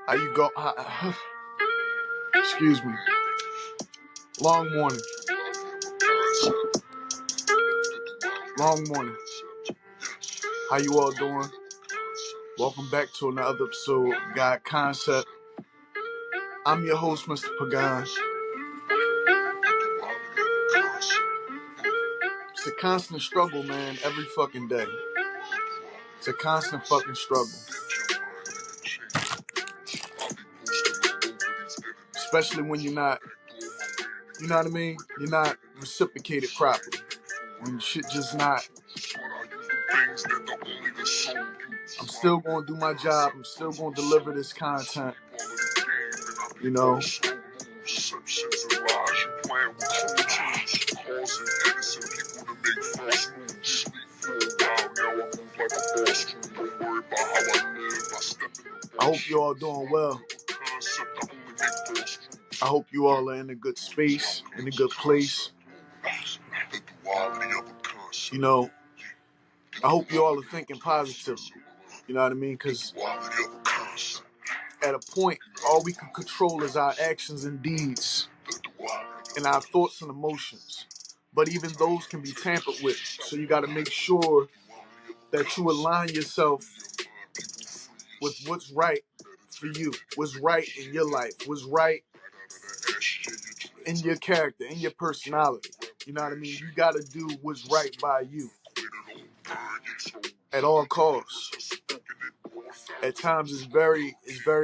How you go? Excuse me. Long morning. Long morning. How you all doing? Welcome back to another episode of God Concept. I'm your host, Mr. Pagan. It's a constant struggle, man, every fucking day. It's a constant fucking struggle. Especially when you're not, you know what I mean? You're not reciprocated properly. When shit just not. I'm still going to do my job. I'm still going to deliver this content. You know. I hope you all doing well. I hope you all are in a good space, in a good place. You know, I hope you all are thinking positively. You know what I mean? Because at a point, all we can control is our actions and deeds and our thoughts and emotions. But even those can be tampered with. So you got to make sure that you align yourself with what's right for you, what's right in your life, what's right in your character, in your personality. You know what I mean? You got to do what's right by you at all costs. At times it's very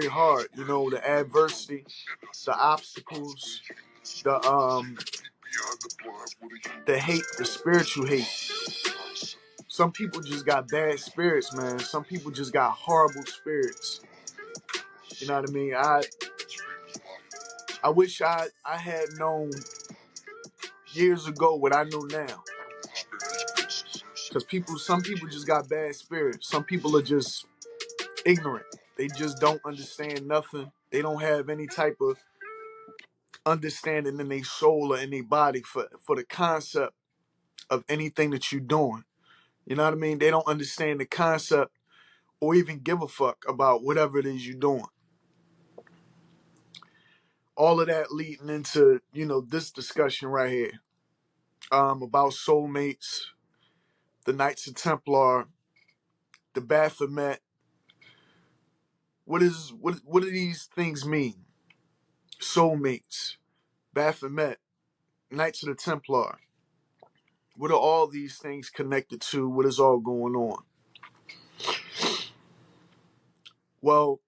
hard. You know, the adversity, the obstacles, the hate, the spiritual hate. Some people just got bad spirits, man. Some people just got horrible spirits. You know what I mean? I wish I had known years ago what I know now. Because some people just got bad spirits. Some people are just ignorant. They just don't understand nothing. They don't have any type of understanding in their soul or in their body for the concept of anything that you're doing. You know what I mean? They don't understand the concept or even give a fuck about whatever it is you're doing. All of that leading into, you know, this discussion right here. About soulmates, the Knights of Templar, the Baphomet. What do these things mean? Soulmates, Baphomet, Knights of the Templar. What are all these things connected to? What is all going on? Well,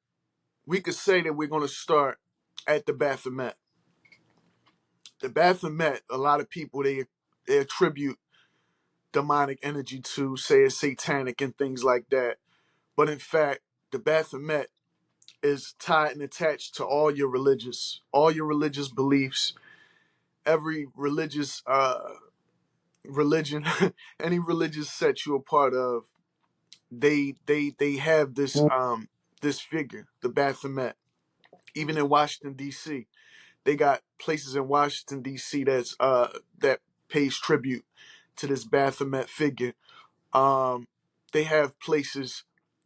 we could say that we're going to start at the Baphomet. The Baphomet, a lot of people, they attribute demonic energy to, say it's satanic and things like that. But in fact, the Baphomet is tied and attached to all your religious beliefs, every religious religion, any religious set you're a part of. They have this figure, the Baphomet. Even in Washington D.C., they got places in Washington D.C. that pays tribute to this Baphomet figure. They have places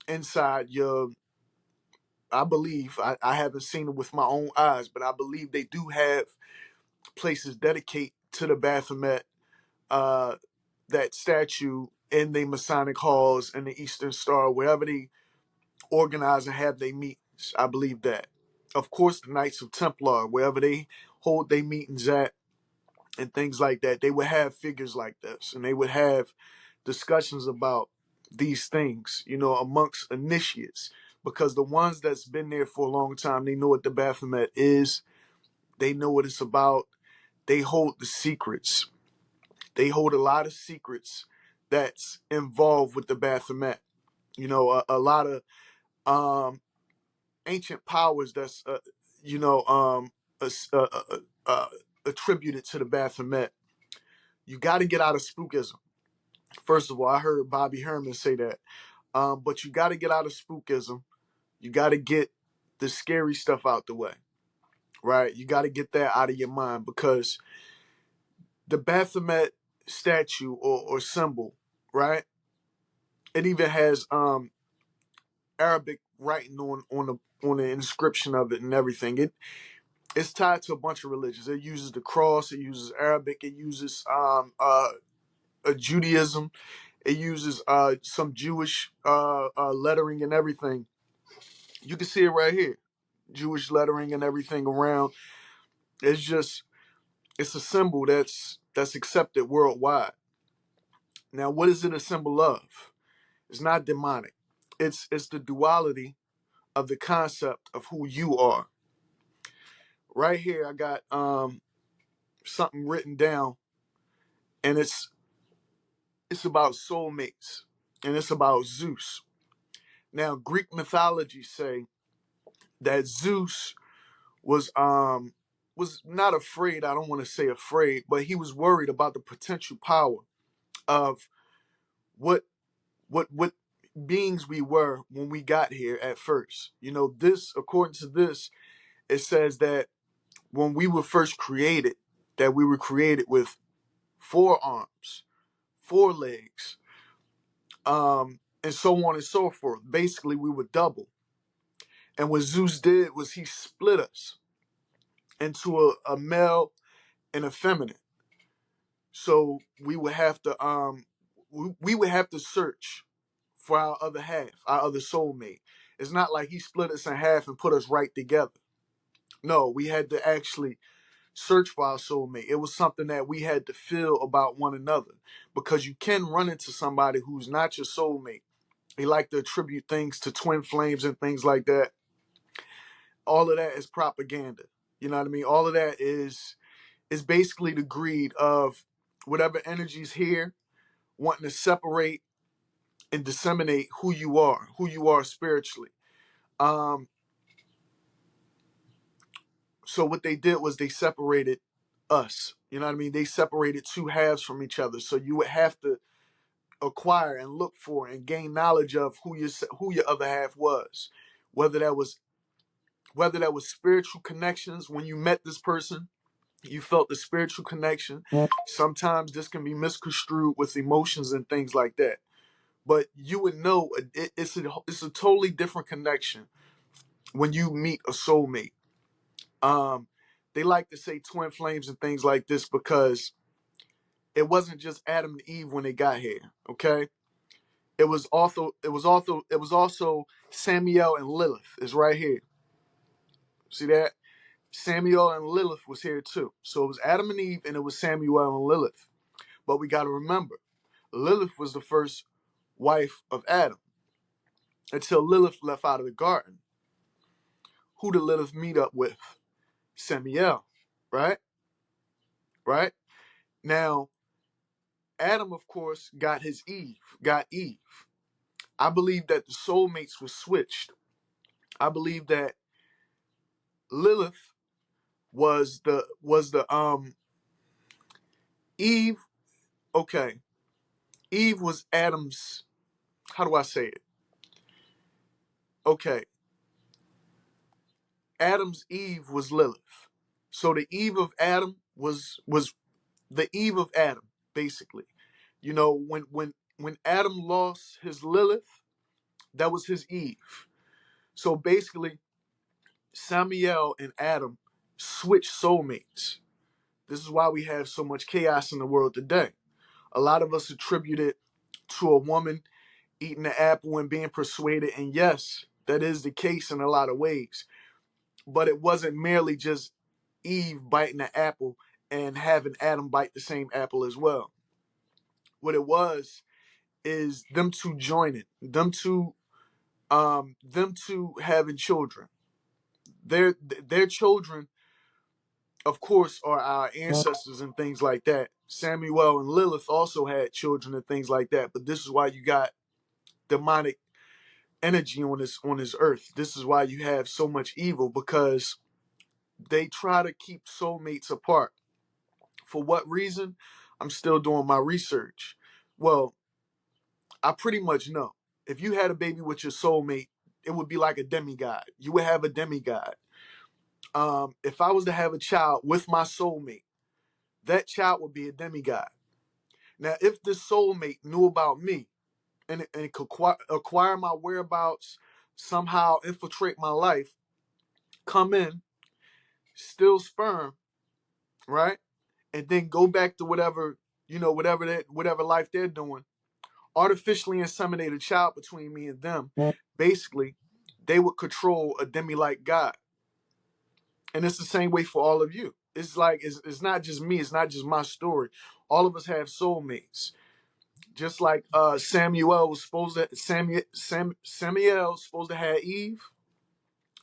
inside I believe, I haven't seen it with my own eyes, but I believe they do have places dedicated to the Baphomet, that statue in the Masonic halls and the Eastern Star, wherever they organize and have their meetings. I believe that. Of course, the Knights of Templar, wherever they hold their meetings at and things like that, they would have figures like this, and they would have discussions about these things, you know, amongst initiates, because the ones that's been there for a long time, they know what the Baphomet is, they know what it's about, they hold the secrets. They hold a lot of secrets that's involved with the Baphomet. You know, a lot of ancient powers that's uh, uh, uh, uh, attributed to the Baphomet. You got to get out of spookism. First of all, I heard Bobby Herman say that. But you got to get out of spookism. You got to get the scary stuff out the way, right? You got to get that out of your mind, because the Baphomet statue or symbol, right? It even has Arabic writing on the inscription of it and everything. It's tied to a bunch of religions. It uses the cross. It uses Arabic. It uses Judaism. It uses some Jewish lettering and everything. You can see it right here. Jewish lettering and everything around. It's a symbol that's accepted worldwide. Now, what is it a symbol of? It's not demonic. It's the duality of the concept of who you are. Right here, I got something written down, and it's about soulmates, and it's about Zeus. Now, Greek mythology say that Zeus was not afraid. I don't want to say afraid, but he was worried about the potential power of what what beings we were when we got here at first. This, according to this, it says that when we were first created, that we were created with four arms, four legs, and so on and so forth. Basically, we were double. And what Zeus did was he split us into a male and a feminine. So we would have to search for our other half, our other soulmate. It's not like he split us in half and put us right together. No, we had to actually search for our soulmate. It was something that we had to feel about one another, because you can run into somebody who's not your soulmate. They like to attribute things to twin flames and things like that. All of that is propaganda. You know what I mean? All of that is basically the greed of whatever energy's here wanting to separate and disseminate who you are spiritually. Um, so what they did was they separated us. You know what I mean? They separated two halves from each other. So you would have to acquire and look for and gain knowledge of who your other half was, whether that was whether that was spiritual connections. When you met this person, you felt the spiritual connection. Sometimes this can be misconstrued with emotions and things like that. But you would know it's a totally different connection when you meet a soulmate. Um, they like to say twin flames and things like this because it wasn't just Adam and Eve when they got here. Okay, it was also Samuel and Lilith is right here. See that? Samuel and Lilith was here too. So it was Adam and Eve, and it was Samuel and Lilith. But we got to remember, Lilith was the first wife of Adam until Lilith left out of the garden. Who did Lilith meet up with? Samuel, right? Right? Now, Adam, of course, got Eve. I believe that the soulmates were switched. I believe that Lilith was the Eve. Okay, Eve was Adam's. How do I say it? Okay, Adam's Eve was Lilith. So the Eve of Adam was the Eve of Adam, basically. When Adam lost his Lilith, that was his Eve. So basically, Samuel and Adam switched soulmates. This is why we have so much chaos in the world today. A lot of us attribute it to a woman eating the apple and being persuaded, and yes, that is the case in a lot of ways. But it wasn't merely just Eve biting the apple and having Adam bite the same apple as well. What it was is them two joining, them two having children. Their children, of course, are our ancestors and things like that. Samuel and Lilith also had children and things like that. But this is why you got demonic energy on this earth. This is why you have so much evil, because they try to keep soulmates apart. For what reason? I'm still doing my research. Well, I pretty much know. If you had a baby with your soulmate, it would be like a demigod. You would have a demigod. If I was to have a child with my soulmate, that child would be a demigod. Now, if this soulmate knew about me and could acquire my whereabouts, somehow infiltrate my life, come in, steal sperm, right? And then go back to whatever, whatever life they're doing, artificially inseminate a child between me and them. Basically, they would control a demi-like God. And it's the same way for all of you. It's like it's not just me, it's not just my story. All of us have soulmates. Just like Samuel was supposed to Samuel was supposed to have Eve,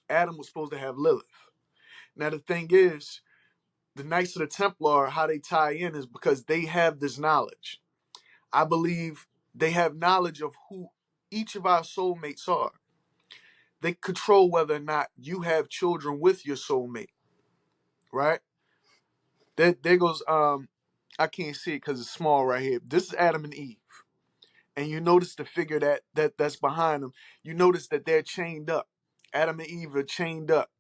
Adam was supposed to have Lilith. Now the thing is, the Knights of the Templar, how they tie in is because they have this knowledge. I believe they have knowledge of who each of our soulmates are. They control whether or not you have children with your soulmate, right? There goes I can't see it because it's small right here. This is Adam and Eve. And you notice the figure that's behind them. You notice that they're chained up. Adam and Eve are chained up.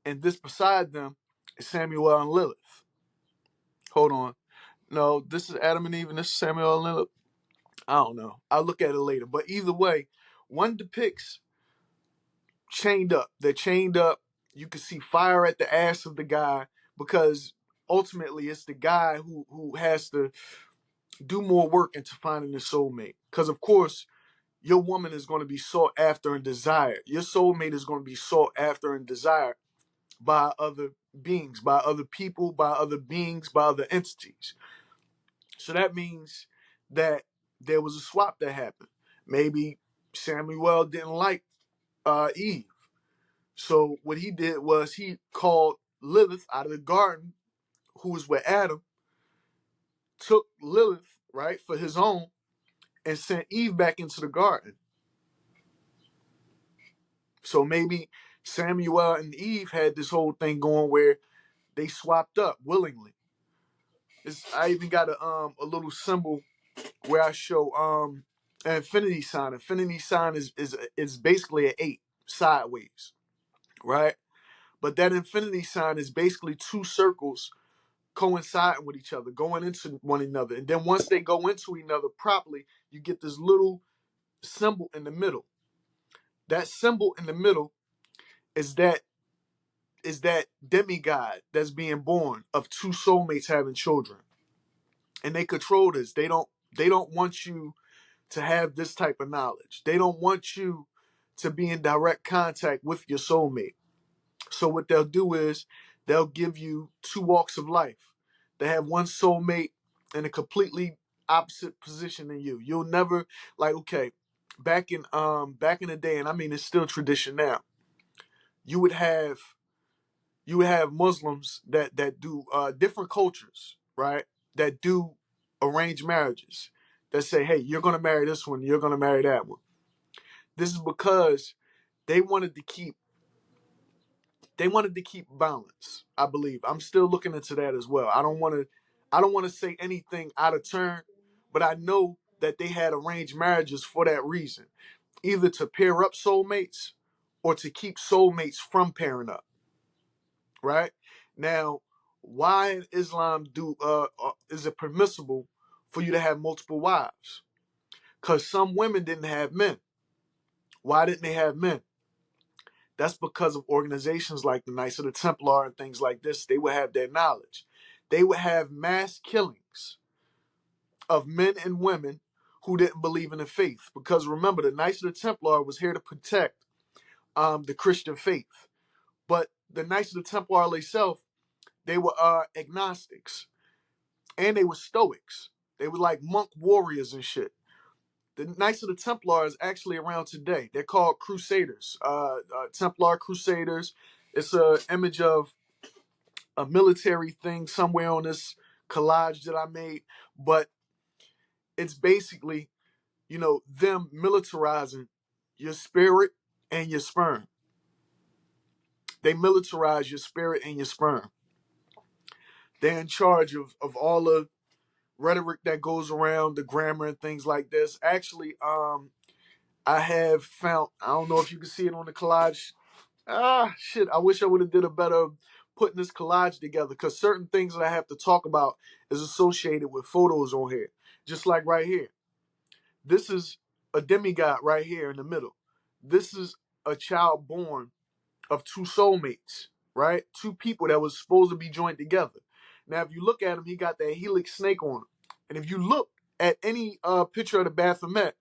And this beside them is Samuel and Lilith. Hold on. No, this is Adam and Eve and this is Samuel and Lilith. I don't know. I'll look at it later. But either way, one depicts chained up. They're chained up. You can see fire at the ass of the guy because ultimately it's the guy who has to do more work into finding the soulmate. Because of course, your woman is going to be sought after and desired. Your soulmate is going to be sought after and desired by other beings, by other people, by other beings, by other entities. So that means that there was a swap that happened. Maybe Samuel didn't like Eve. So what he did was he called Lilith out of the garden, who was with Adam, took Lilith, right, for his own, and sent Eve back into the garden. So maybe Samuel and Eve had this whole thing going where they swapped up willingly. I even got a little symbol where I show an infinity sign. Infinity sign is basically an 8 sideways, right? But that infinity sign is basically 2 circles coinciding with each other, going into one another. And then once they go into each other properly, you get this little symbol in the middle. That symbol in the middle is that demigod that's being born of 2 soulmates having children. And they control this. They don't want you to have this type of knowledge. They don't want you to be in direct contact with your soulmate. So what they'll do is they'll give you 2 walks of life. They have one soulmate in a completely opposite position than you. You'll never okay, back in the day, and I mean it's still tradition now. You would have Muslims that do different cultures, right? That do arranged marriages. That say, hey, you're gonna marry this one, you're gonna marry that one. This is because they wanted to keep balance. I believe. I'm still looking into that as well. I don't want to say anything out of turn, but I know that they had arranged marriages for that reason, either to pair up soulmates or to keep soulmates from pairing up. Right now, why in Islam is it permissible for you to have multiple wives? Because some women didn't have men. Why didn't they have men? That's because of organizations like the Knights of the Templar and things like this. They would have their knowledge. They would have mass killings of men and women who didn't believe in the faith. Because remember, the Knights of the Templar was here to protect the Christian faith. But the Knights of the Templar themselves, they were agnostics. And they were stoics. They were like monk warriors and shit. The Knights of the Templar is actually around today. They're called Crusaders, Templar Crusaders. It's an image of a military thing somewhere on this collage that I made, but it's basically, them militarizing your spirit and your sperm. They militarize your spirit and your sperm. They're in charge of all the rhetoric that goes around, the grammar and things like this. Actually, I have found, I don't know if you can see it on the collage. Shit, I wish I would have did a better putting this collage together because certain things that I have to talk about is associated with photos on here. Just like right here. This is a demigod right here in the middle. This is a child born of two soulmates, right? Two people that was supposed to be joined together. Now, if you look at him, he got that helix snake on him. And if you look at any picture of the Baphomet,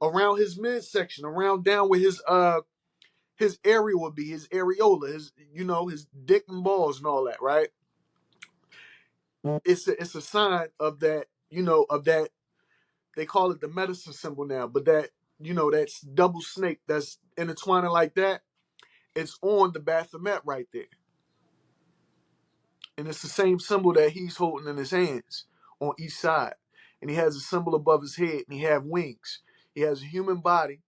around his midsection, around down where his area would be, his areola, his dick and balls and all that, right? It's a sign of that, of that. They call it the medicine symbol now, but that, that's double snake that's intertwining like that. It's on the Baphomet right there. And it's the same symbol that he's holding in his hands on each side. And he has a symbol above his head, and he has wings. He has a human body.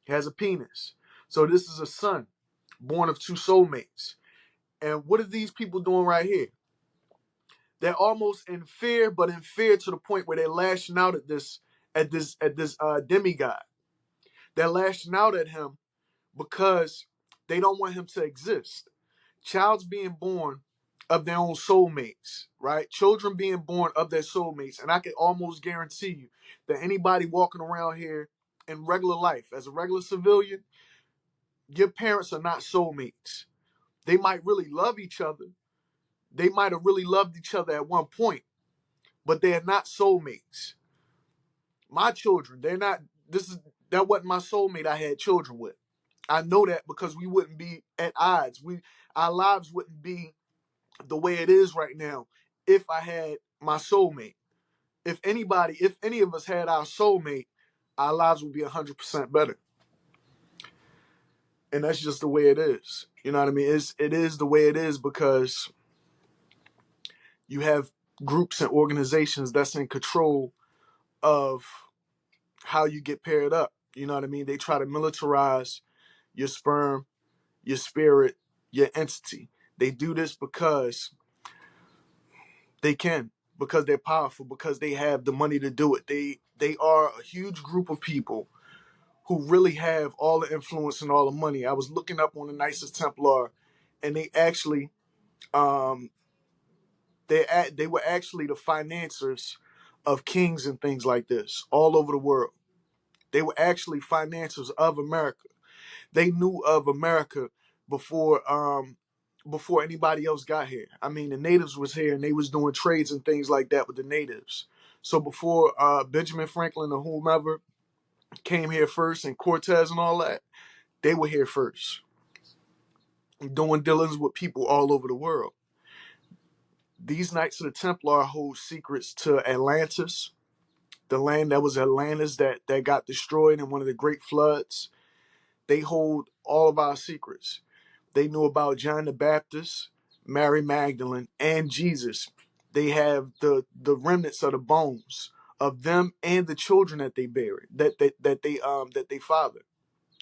He has a penis. So this is a son born of two soulmates. And what are these people doing right here? They're almost in fear, but in fear to the point where they're lashing out at this demigod. They're lashing out at him because they don't want him to exist. Child's being born of their own soulmates, right? Children being born of their soulmates. And I can almost guarantee you that anybody walking around here in regular life, as a regular civilian, your parents are not soulmates. They might really love each other. They might have really loved each other at one point, but they're not soulmates. My children, that wasn't my soulmate I had children with. I know that because we wouldn't be at odds. Our lives wouldn't be the way it is right now if I had my soulmate. If any of us had our soulmate, our lives would be 100% better. And that's just the way it is. You know what I mean? It is the way it is because you have groups and organizations that's in control of how you get paired up. You know what I mean? They try to militarize your sperm, your spirit, your entity. They do this because they can, because they're powerful, because they have the money to do it. They are a huge group of people who really have all the influence and all the money. I was looking up on the nicest Templar, and they actually they were actually the financiers of kings and things like this all over the world. They were actually financiers of America. They knew of America before anybody else got here. I mean, the natives was here and they was doing trades and things like that with the natives. So before Benjamin Franklin or whomever came here first, and Cortez and all that, they were here first, doing dealings with people all over the world. These Knights of the Templar hold secrets to Atlantis, the land that was Atlantis that got destroyed in one of the great floods. They hold all of our secrets. They knew about John the Baptist, Mary Magdalene, and Jesus. They have the remnants of the bones of them and the children that they buried, that they fathered.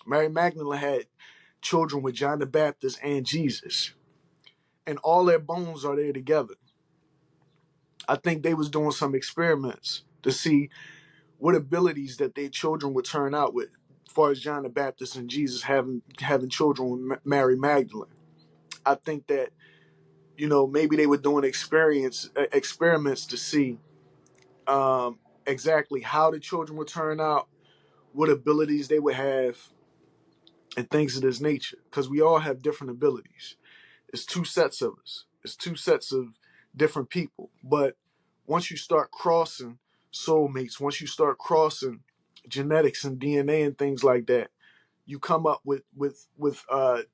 Mary Magdalene had children with John the Baptist and Jesus, and all their bones are there together. I think they was doing some experiments to see what abilities that their children would turn out with, as far as John the Baptist and Jesus having children with Mary Magdalene. I think that, maybe they were doing experiments to see exactly how the children would turn out, what abilities they would have, and things of this nature. Because we all have different abilities. It's two sets of us. It's two sets of different people. But once you start crossing soulmates, once you start crossing genetics and DNA and things like that, you come up with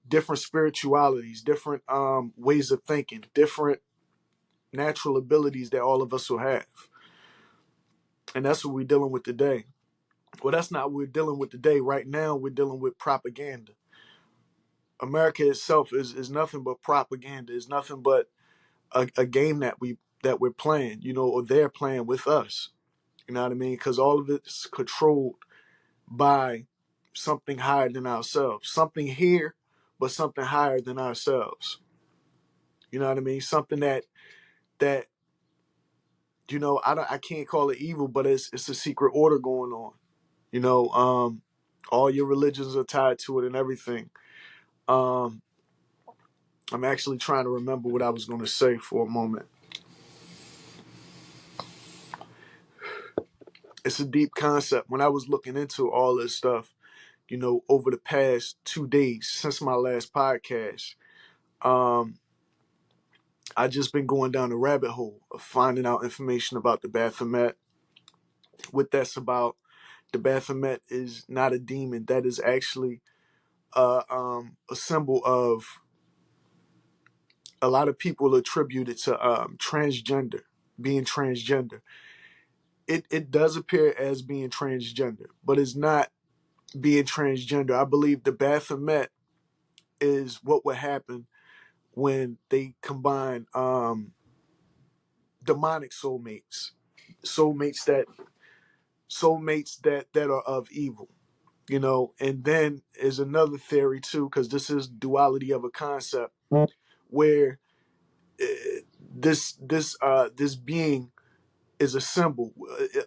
different spiritualities, different ways of thinking, different natural abilities that all of us will have. And that's what we're dealing with today. Well, that's not what we're dealing with today. Right now, we're dealing with propaganda. America itself is nothing but propaganda. It's nothing but a game that we're playing, or they're playing with us. You know what I mean? Because all of it's controlled by something higher than ourselves. Something here, but something higher than ourselves. You know what I mean? Something that I can't call it evil, but it's a secret order going on. All your religions are tied to it and everything. I'm actually trying to remember what I was going to say for a moment. It's a deep concept. When I was looking into all this stuff, over the past 2 days since my last podcast. Um, I just been going down the rabbit hole of finding out information about the Baphomet, what that's about. The Baphomet is not a demon. That is actually a symbol of, a lot of people attribute it to transgender, being transgender. It does appear as being transgender, but it's not being transgender. I believe the Baphomet is what would happen when they combine demonic soulmates, soulmates that that are of evil. And then is another theory too, because this is duality of a concept where this being is a symbol,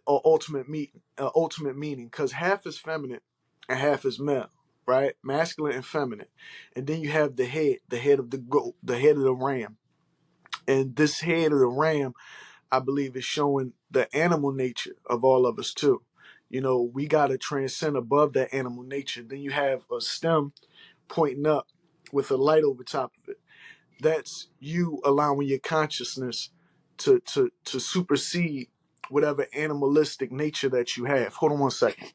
ultimate meaning, because half is feminine and half is male, right? Masculine and feminine, and then you have the head of the goat, the head of the ram, and this head of the ram, I believe, is showing the animal nature of all of us too. We gotta transcend above that animal nature. Then you have a stem pointing up with a light over top of it. That's you allowing your consciousness to supersede whatever animalistic nature that you have. Hold on one second.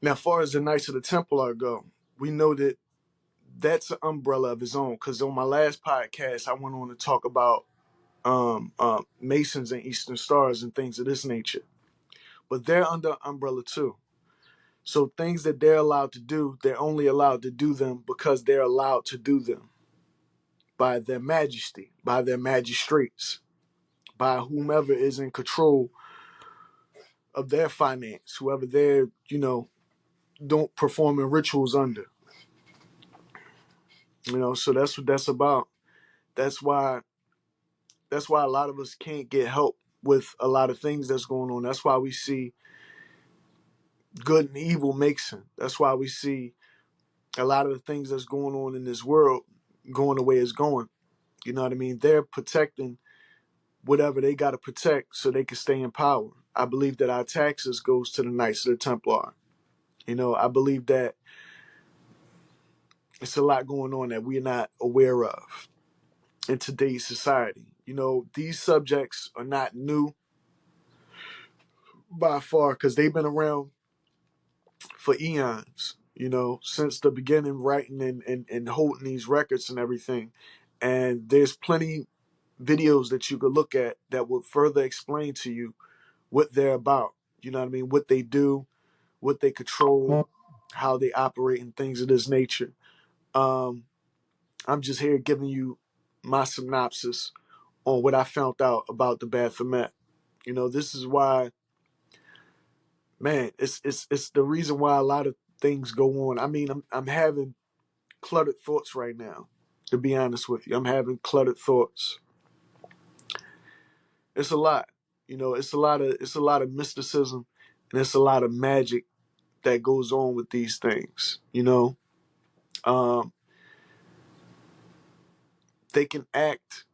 Now, as far as the Knights of the Templar go, we know that that's an umbrella of its own. Because on my last podcast, I went on to talk about Masons and Eastern Stars and things of this nature. But they're under umbrella too. So things that they're allowed to do, they're only allowed to do them because they're allowed to do them by their majesty, by their magistrates, by whomever is in control of their finance, whoever they're, don't performing rituals under. So that's what that's about. That's why a lot of us can't get help with a lot of things that's going on. That's why we see good and evil mixing. That's why we see a lot of the things that's going on in this world going the way it's going. You know what I mean? They're protecting whatever they got to protect so they can stay in power. I believe that our taxes goes to the Knights of the Templar. I believe that it's a lot going on that we're not aware of in today's society. These subjects are not new by far because they've been around for eons, since the beginning, writing and holding these records and everything. And there's plenty videos that you could look at that will further explain to you what they're about. You know what I mean? What they do, what they control, how they operate, and things of this nature. Um, I'm just here giving you my synopsis on what I found out about the Baphomet. This is why, man, it's the reason why a lot of things go on. I mean, I'm having cluttered thoughts right now. To be honest with you, I'm having cluttered thoughts. It's a lot. It's a lot of mysticism, and it's a lot of magic that goes on with these things. Um, they can act.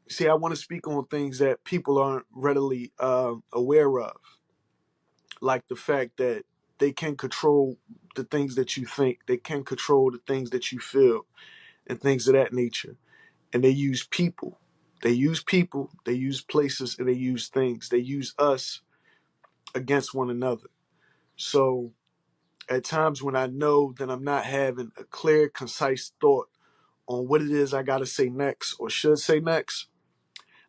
See, I want to speak on things that people aren't readily aware of, like the fact that they can control the things that you think, they can control the things that you feel, and things of that nature. And they use people. They use people, they use places, and they use things. They use us against one another. So at times when I know that I'm not having a clear, concise thought on what it is I got to say next or should say next,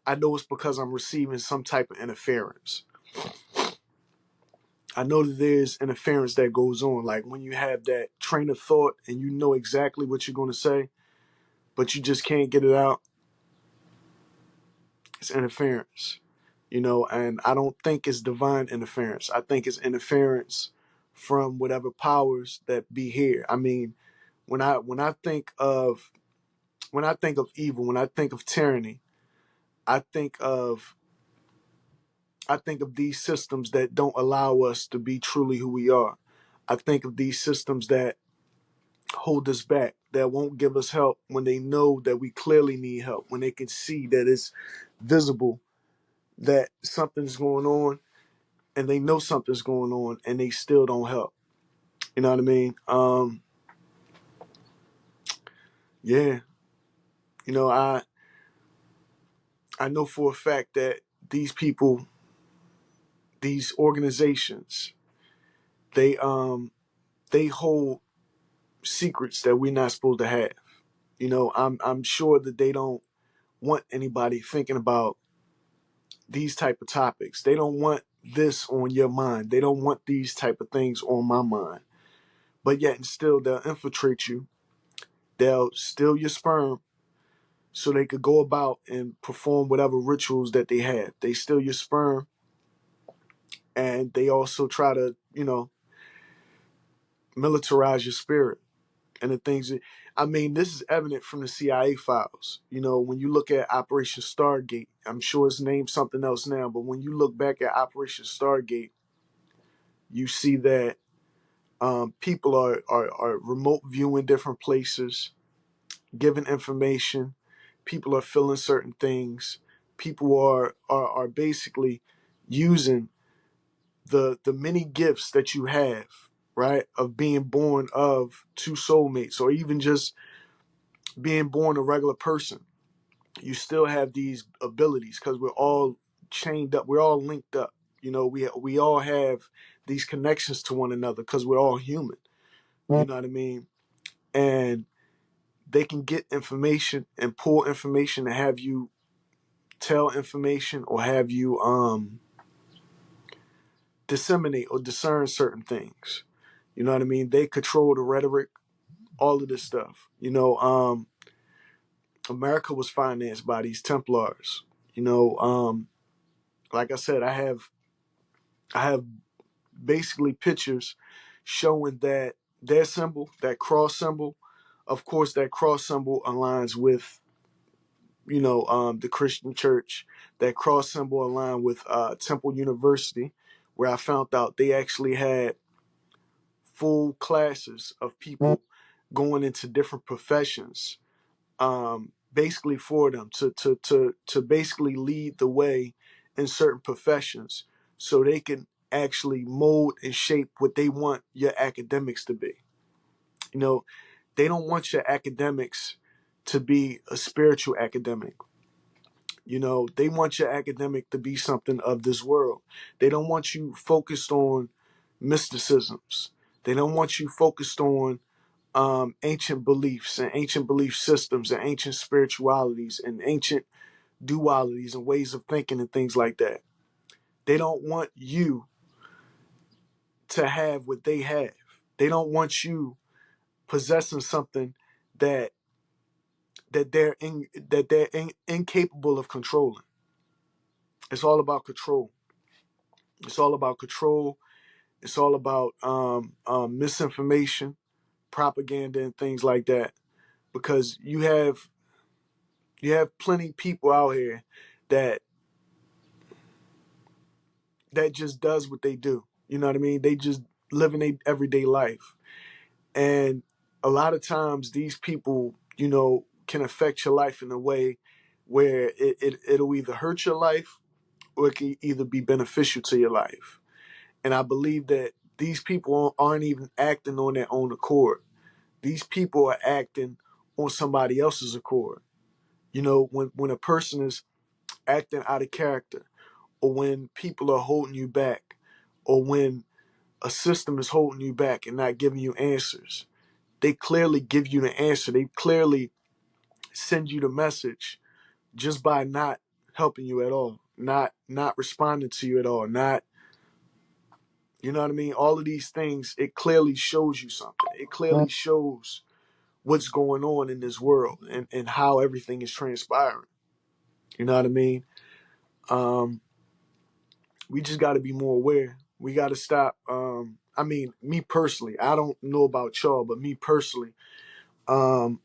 I know it's because I'm receiving some type of interference. I know that there's interference that goes on. Like when you have that train of thought and you know exactly what you're going to say, but you just can't get it out, it's interference. And I don't think it's divine interference. I think it's interference from whatever powers that be here. I mean, when I think of evil, when I think of tyranny, I think of these systems that don't allow us to be truly who we are. I think of these systems that hold us back. that won't give us help when they know that we clearly need help, when they can see that it's visible that something's going on, and they know something's going on and they still don't help. You know what I mean? Yeah. You know, I know for a fact that these people, these organizations, they hold secrets that we're not supposed to have. You know, I'm sure that they don't want anybody thinking about these type of topics. They don't want this on your mind. They don't want these type of things on my mind. But yet and still they'll infiltrate you. They'll steal your sperm so they could go about and perform whatever rituals that they have. They steal your sperm, and they also try to, militarize your spirit and the things that, I mean, this is evident from the CIA files. You know, when you look at Operation Stargate, I'm sure it's named something else now, but when you look back at Operation Stargate, you see that people are remote viewing different places, giving information. People are feeling certain things. People are basically using the many gifts that you have, right? Of being born of two soulmates, or even just being born a regular person. You still have these abilities because we're all chained up. We're all linked up. You know, we all have these connections to one another because we're all human. You know what I mean? And they can get information and pull information to have you tell information or have you disseminate or discern certain things. You know what I mean? They control the rhetoric, all of this stuff. America was financed by these Templars. You know, like I said, I have basically pictures showing that their symbol, that cross symbol, of course, that cross symbol aligns with the Christian church. That cross symbol aligned with Temple University, where I found out they actually had full classes of people going into different professions, basically for them to basically lead the way in certain professions, so they can actually mold and shape what they want your academics to be. You know, they don't want your academics to be a spiritual academic. You know, they want your academic to be something of this world. They don't want you focused on mysticisms. They don't want you focused on ancient beliefs and ancient belief systems and ancient spiritualities and ancient dualities and ways of thinking and things like that. They don't want you to have what they have. They don't want you possessing something that incapable of controlling. It's all about control. It's all about control. It's all about misinformation, propaganda, and things like that. Because you have plenty of people out here that just does what they do. You know what I mean? They just live in their everyday life. And a lot of times these people, can affect your life in a way where it'll either hurt your life or it can either be beneficial to your life. And I believe that these people aren't even acting on their own accord. These people are acting on somebody else's accord. You know, when a person is acting out of character, or when people are holding you back, or when a system is holding you back and not giving you answers, they clearly give you the answer. They clearly send you the message just by not helping you at all, not responding to you at all, not, you know what I mean? All of these things, it clearly shows you something. It clearly shows what's going on in this world, and how everything is transpiring. You know what I mean? We just got to be more aware. We got to stop. I mean, me personally, I don't know about y'all, but me personally, um,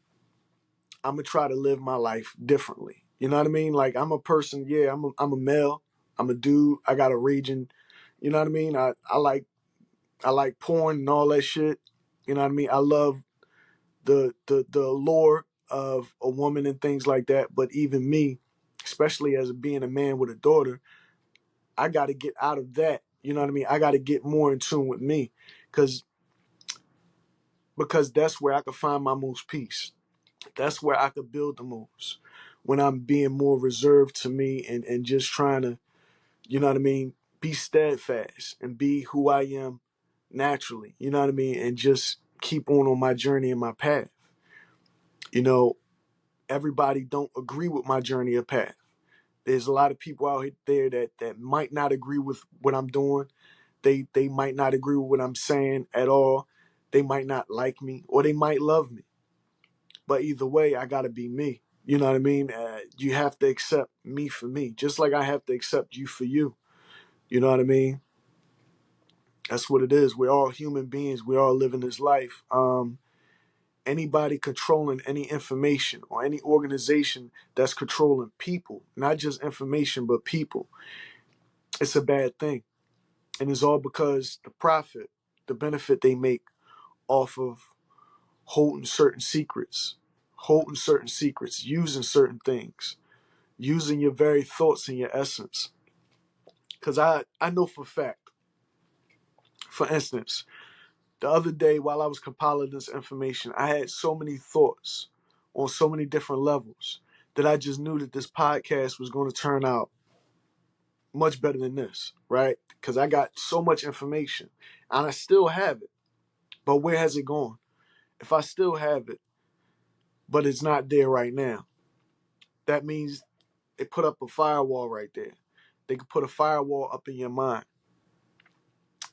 I'm gonna try to live my life differently. You know what I mean? Like, I'm a person. Yeah, I'm a male. I'm a dude. I got a raging. You know what I mean? I like porn and all that shit. You know what I mean? I love the allure of a woman and things like that. But even me, especially as being a man with a daughter, I got to get out of that. You know what I mean? I got to get more in tune with me, because that's where I could find my most peace. That's where I could build the most, when I'm being more reserved to me, and just trying to, you know what I mean, be steadfast and be who I am naturally, you know what I mean, and just keep on my journey and my path. You know, everybody don't agree with my journey or path. There's a lot of people out there that might not agree with what I'm doing. They might not agree with what I'm saying at all. They might not like me, or they might love me. But either way, I gotta be me. You know what I mean? You have to accept me for me, just like I have to accept you for you. You know what I mean? That's what it is. We're all human beings. We're all living this life. Anybody controlling any information, or any organization that's controlling people, not just information, but people, it's a bad thing. And it's all because the profit, the benefit they make off of holding certain secrets, using certain things, using your very thoughts and your essence. Because I know for a fact, for instance, the other day while I was compiling this information, I had so many thoughts on so many different levels, that I just knew that this podcast was going to turn out much better than this, right? Because I got so much information and I still have it. But where has it gone? If I still have it, but it's not there right now, that means they put up a firewall right there. They could put a firewall up in your mind.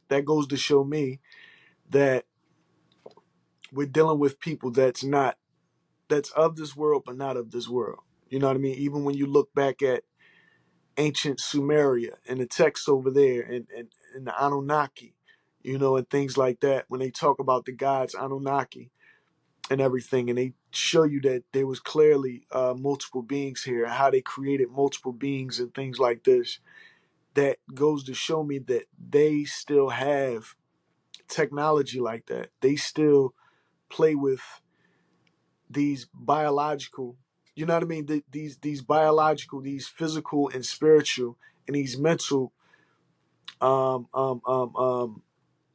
That goes to show me that we're dealing with people that's of this world, but not of this world. You know what I mean? Even when you look back at ancient Sumeria and the text over there, and the Anunnaki, you know, and things like that, when they talk about the gods Anunnaki and everything, and they show you that there was clearly multiple beings here, and how they created multiple beings and things like this, that goes to show me that they still have technology like that. They still play with these biological, you know what I mean? These biological, these physical and spiritual, and these mental um, um, um, um,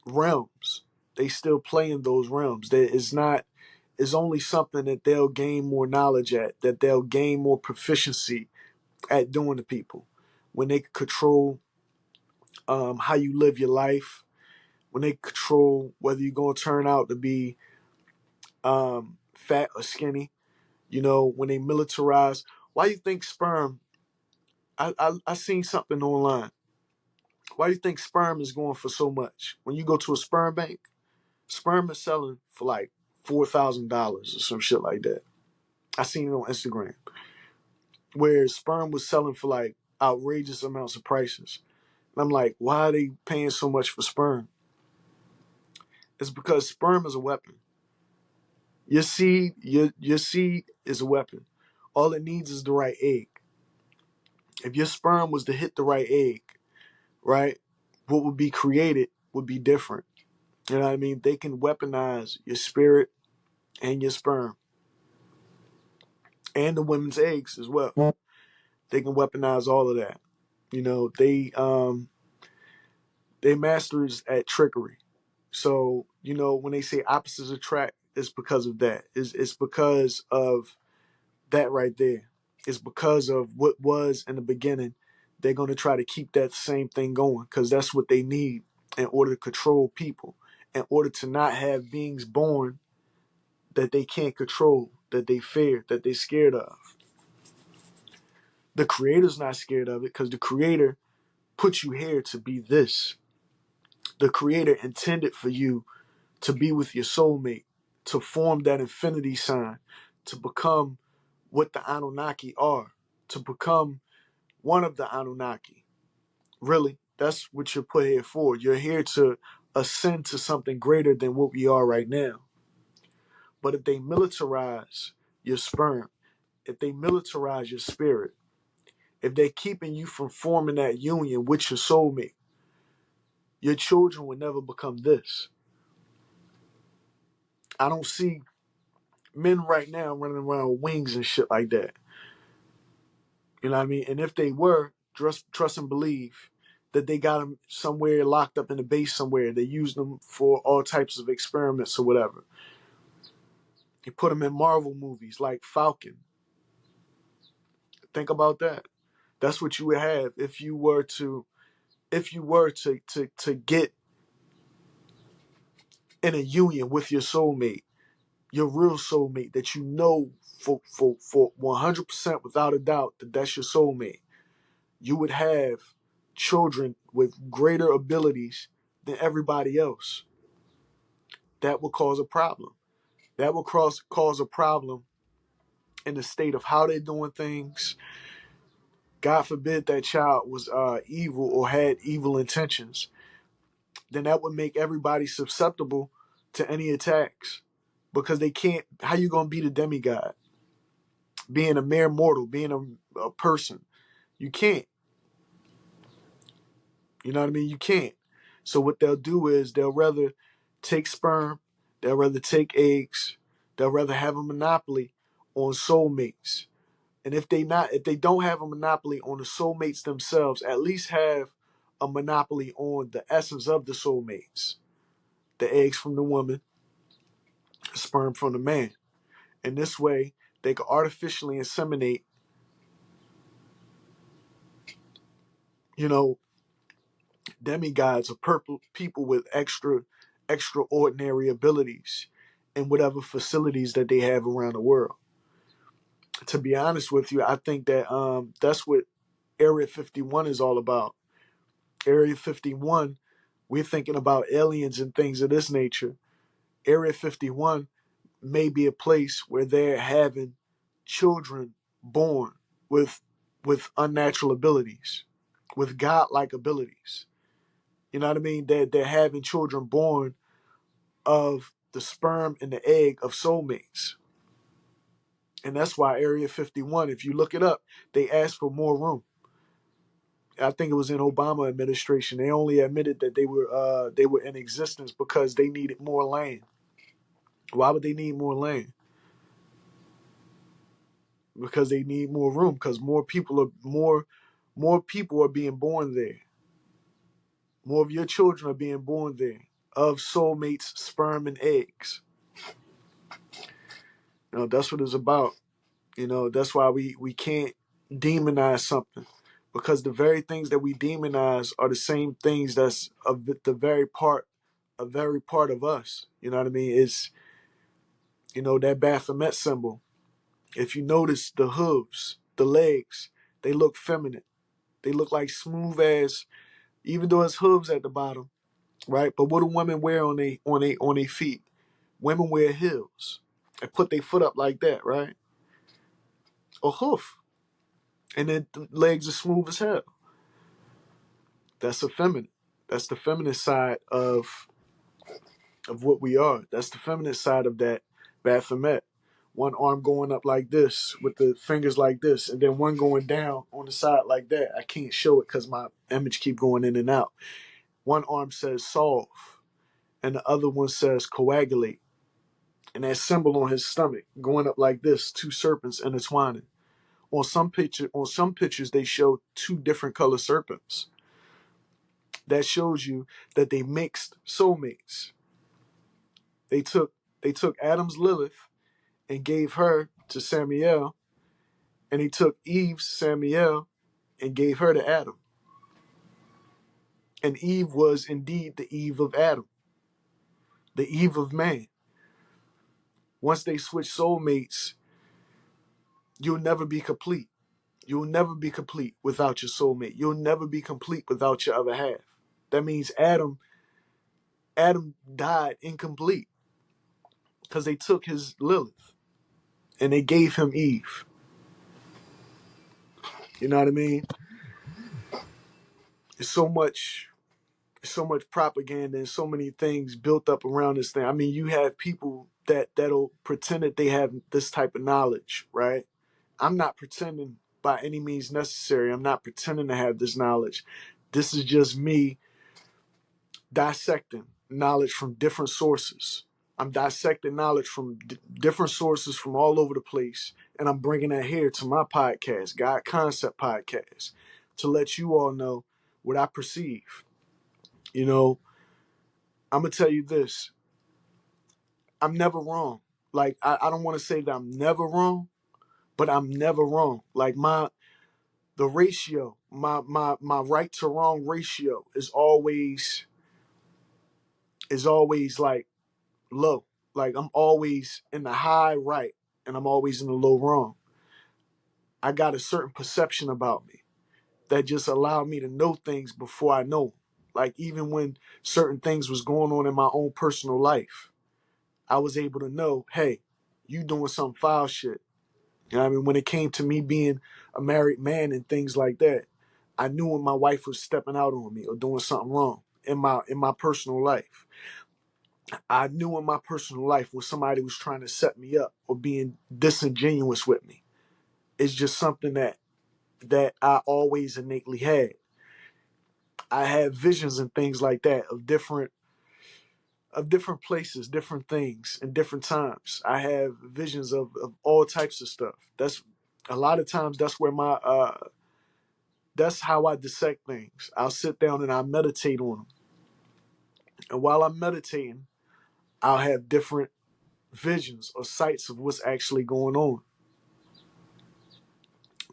realms. They still play in those realms. There is not. It's only something that they'll gain more knowledge at, that they'll gain more proficiency at doing to people, when they can control how you live your life, when they control whether you're going to turn out to be fat or skinny. You know, when they militarize. Why you think sperm? I seen something online. Why do you think sperm is going for so much? When you go to a sperm bank, sperm is selling for like $4,000 or some shit like that. I seen it on Instagram, where sperm was selling for like outrageous amounts of prices. And I'm like, why are they paying so much for sperm? It's because sperm is a weapon. Your seed is a weapon. All it needs is the right egg. If your sperm was to hit the right egg, right, what would be created would be different. You know what I mean? They can weaponize your spirit and your sperm and the women's eggs as well. They can weaponize all of that. You know, they masters at trickery. So, you know, when they say opposites attract, it's because of that. It's because of that right there. It's because of what was in the beginning. They're going to try to keep that same thing going, because that's what they need in order to control people, in order to not have beings born that they can't control, that they fear, that they're scared of. The creator's not scared of it, because the creator put you here to be this. The creator intended for you to be with your soulmate, to form that infinity sign, to become what the Anunnaki are, to become one of the Anunnaki. Really, that's what you're put here for. You're here to ascend to something greater than what we are right now. But if they militarize your sperm, if they militarize your spirit, if they're keeping you from forming that union with your soulmate, your children will never become this. I don't see men right now running around with wings and shit like that. You know what I mean? And if they were, trust and believe that they got them somewhere locked up in the base somewhere. They used them for all types of experiments or whatever. You put them in Marvel movies like Falcon. Think about that. That's what you would have if you were to get in a union with your soulmate, your real soulmate that you know for 100% without a doubt that that's your soulmate. You would have children with greater abilities than everybody else. That would cause a problem. That would cause a problem in the state of how they're doing things. God forbid that child was evil or had evil intentions. Then that would make everybody susceptible to any attacks because they can't. How you gonna be the demigod? Being a mere mortal, being a person, you can't. You know what I mean? You can't. So what they'll do is they'll rather take sperm, they'll rather take eggs, they'll rather have a monopoly on soulmates. And if they don't have a monopoly on the soulmates themselves, at least have a monopoly on the essence of the soulmates. The eggs from the woman, the sperm from the man. And this way they can artificially inseminate, you know, demigods or purple people with extraordinary abilities in whatever facilities that they have around the world. To be honest with you, I think that that's what Area 51 is all about. Area 51, we're thinking about aliens and things of this nature. Area 51 may be a place where they're having children born with unnatural abilities, with godlike abilities. You know what I mean? They're having children born of the sperm and the egg of soulmates. And that's why Area 51, if you look it up, they asked for more room. I think it was in Obama administration. They only admitted that they were in existence because they needed more land. Why would they need more land? Because they need more room. Because more people are being born there. More of your children are being born there of soulmates, sperm, and eggs. You know, that's what it's about. You know, that's why we can't demonize something. Because the very things that we demonize are the same things that's the very part of us. You know what I mean? It's, you know, that Baphomet symbol. If you notice the hooves, the legs, they look feminine. They look like smooth as, even though it's hooves at the bottom, right? But what do women wear on their feet? Women wear heels and put their foot up like that, right? A hoof, and then the legs are smooth as hell. That's a feminine. That's the feminine side of what we are. That's the feminine side of that Baphomet. One arm going up like this with the fingers like this, and then one going down on the side like that. I can't show it because my image keep going in and out. One arm says solve, and the other one says coagulate. And that symbol on his stomach going up like this, two serpents intertwining. On some pictures, they show two different color serpents. That shows you that they mixed soulmates. They took Adam's Lilith and gave her to Samael, and he took Eve's Samael and gave her to Adam. And Eve was indeed the Eve of Adam, the Eve of man. Once they switch soulmates, you'll never be complete. You'll never be complete without your soulmate. You'll never be complete without your other half. That means Adam died incomplete because they took his Lilith and they gave him Eve. You know what I mean? It's so much propaganda and so many things built up around this thing. I mean, you have people that'll pretend that they have this type of knowledge, right? I'm not pretending by any means necessary. I'm not pretending to have this knowledge. This is just me dissecting knowledge from different sources. I'm dissecting knowledge from different sources from all over the place, and I'm bringing that here to my podcast, God Concept Podcast, to let you all know what I perceive. You know, I'm gonna tell you this: I'm never wrong. Like I don't want to say that I'm never wrong, but I'm never wrong. Like the ratio, my right to wrong ratio is always like low. Like I'm always in the high right and I'm always in the low wrong. I got a certain perception about me that just allowed me to know things before I know 'em. Like even when certain things was going on in my own personal life, I was able to know, hey, you doing some foul shit. You know what I mean? When it came to me being a married man and things like that, I knew when my wife was stepping out on me or doing something wrong in my personal life. I knew in my personal life when somebody was trying to set me up or being disingenuous with me. It's just something that I always innately had. I had visions and things like that of different places, different things, and different times. I have visions of all types of stuff. That's a lot of times that's where that's how I dissect things. I'll sit down and I meditate on them. And while I'm meditating, I'll have different visions or sights of what's actually going on.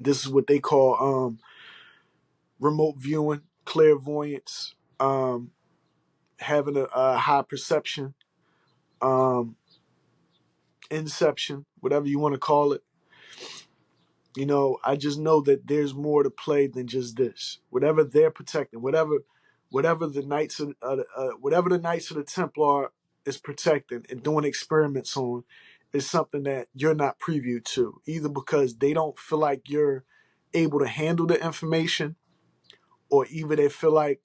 This is what they call remote viewing, clairvoyance, having a high perception, um, inception, whatever you want to call it. You know, I just know that there's more to play than just this. Whatever they're protecting, whatever the Knights of the Templar is protecting and doing experiments on, is something that you're not preview to. Either because they don't feel like you're able to handle the information, or even they feel like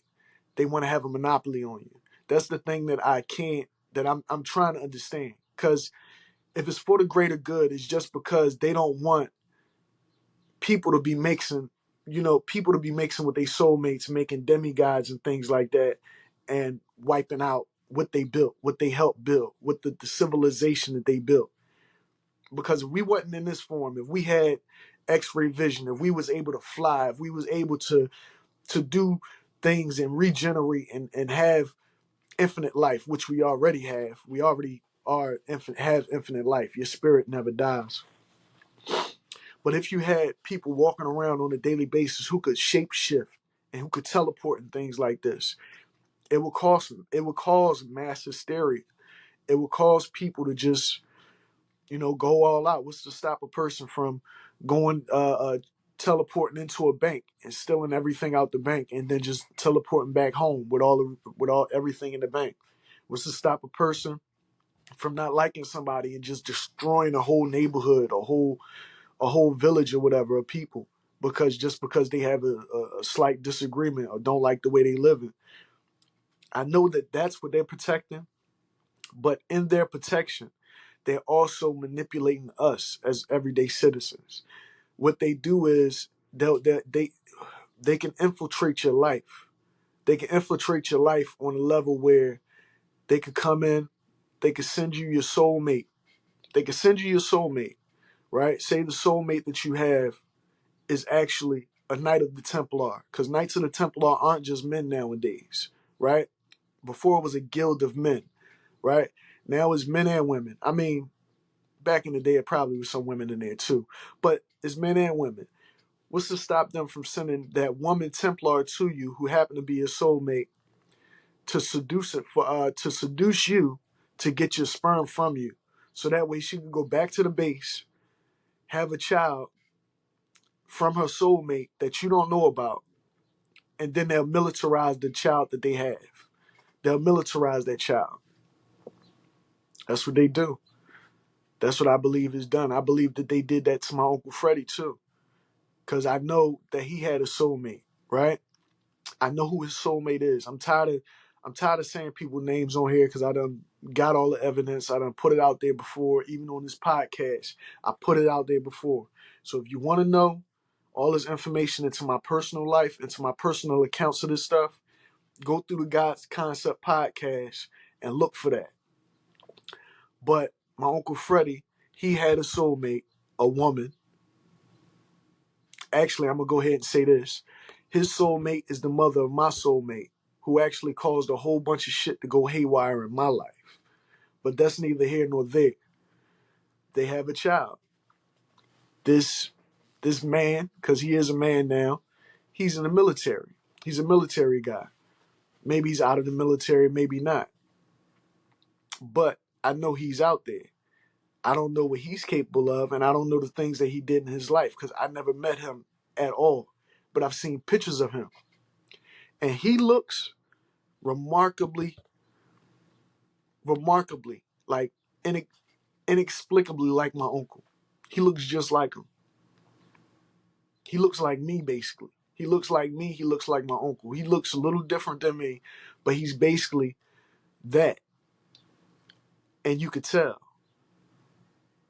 they want to have a monopoly on you. That's the thing that I'm trying to understand. Because if it's for the greater good, it's just because they don't want people to be mixing, people to be mixing with their soulmates, making demigods and things like that, and wiping out what they built, what they helped build, what the civilization that they built. Because if we wasn't in this form, if we had X-ray vision, if we was able to fly, if we was able to do things and regenerate and have infinite life, which we already have, we already have infinite life. Your spirit never dies. But if you had people walking around on a daily basis who could shapeshift and who could teleport and things like this, it would cause mass hysteria. It would cause people to just, go all out. What's to stop a person from going teleporting into a bank and stealing everything out the bank and then just teleporting back home with all everything in the bank? What's to stop a person from not liking somebody and just destroying a whole neighborhood, a whole village or whatever of people because they have a slight disagreement or don't like the way they live it? I know that that's what they're protecting, but in their protection, they're also manipulating us as everyday citizens. What they do is they can infiltrate your life. They can infiltrate your life on a level where they could come in, they could send you your soulmate. They could send you your soulmate, right? Say the soulmate that you have is actually a Knight of the Templar, because Knights of the Templar aren't just men nowadays, right? Before it was a guild of men, right? Now it's men and women. I mean, back in the day, it probably was some women in there too, but it's men and women. What's to stop them from sending that woman Templar to you who happened to be a soulmate to seduce you to get your sperm from you, so that way she can go back to the base, have a child from her soulmate that you don't know about, and then they'll militarize the child that they have. They'll militarize that child. That's what they do. That's what I believe is done. I believe that they did that to my Uncle Freddie too. Because I know that he had a soulmate, right? I know who his soulmate is. I'm tired of saying people's names on here because I done got all the evidence. I done put it out there before, even on this podcast. I put it out there before. So if you want to know all this information into my personal life, into my personal accounts of this stuff, go through the God's Concept podcast and look for that. But my Uncle Freddie, he had a soulmate, a woman. Actually, I'm going to go ahead and say this. His soulmate is the mother of my soulmate, who actually caused a whole bunch of shit to go haywire in my life. But that's neither here nor there. They have a child. This man, because he is a man now, he's in the military. He's a military guy. Maybe he's out of the military, maybe not. But I know he's out there. I don't know what he's capable of, and I don't know the things that he did in his life because I never met him at all. But I've seen pictures of him. And he looks remarkably, like inexplicably like my uncle. He looks just like him. He looks like me, basically. He looks like me. He looks like my uncle. He looks a little different than me, but he's basically that. And you could tell.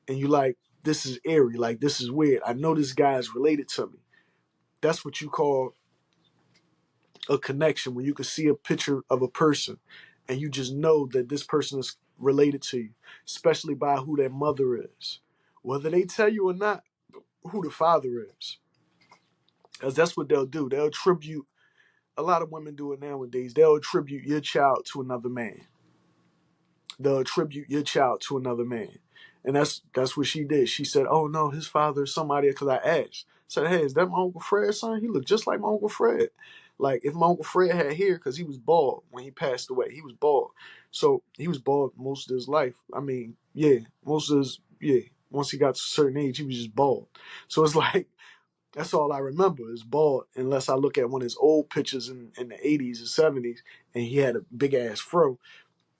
And you like, this is eerie. Like, this is weird. I know this guy is related to me. That's what you call a connection, when you can see a picture of a person and you just know that this person is related to you, especially by who their mother is. Whether they tell you or not who the father is. Because that's what they'll do. They'll attribute, a lot of women do it nowadays, they'll attribute your child to another man. They'll attribute your child to another man. And that's what she did. She said, oh no, his father is somebody, because I asked. I said, hey, is that my Uncle Fred's son? He looked just like my Uncle Fred. Like, if my Uncle Fred had hair, because he was bald when he passed away. He was bald. So he was bald most of his life. I mean, yeah, once he got to a certain age, he was just bald. So it's like, that's all I remember is bald, unless I look at one of his old pictures in the 80s and 70s, and he had a big ass fro.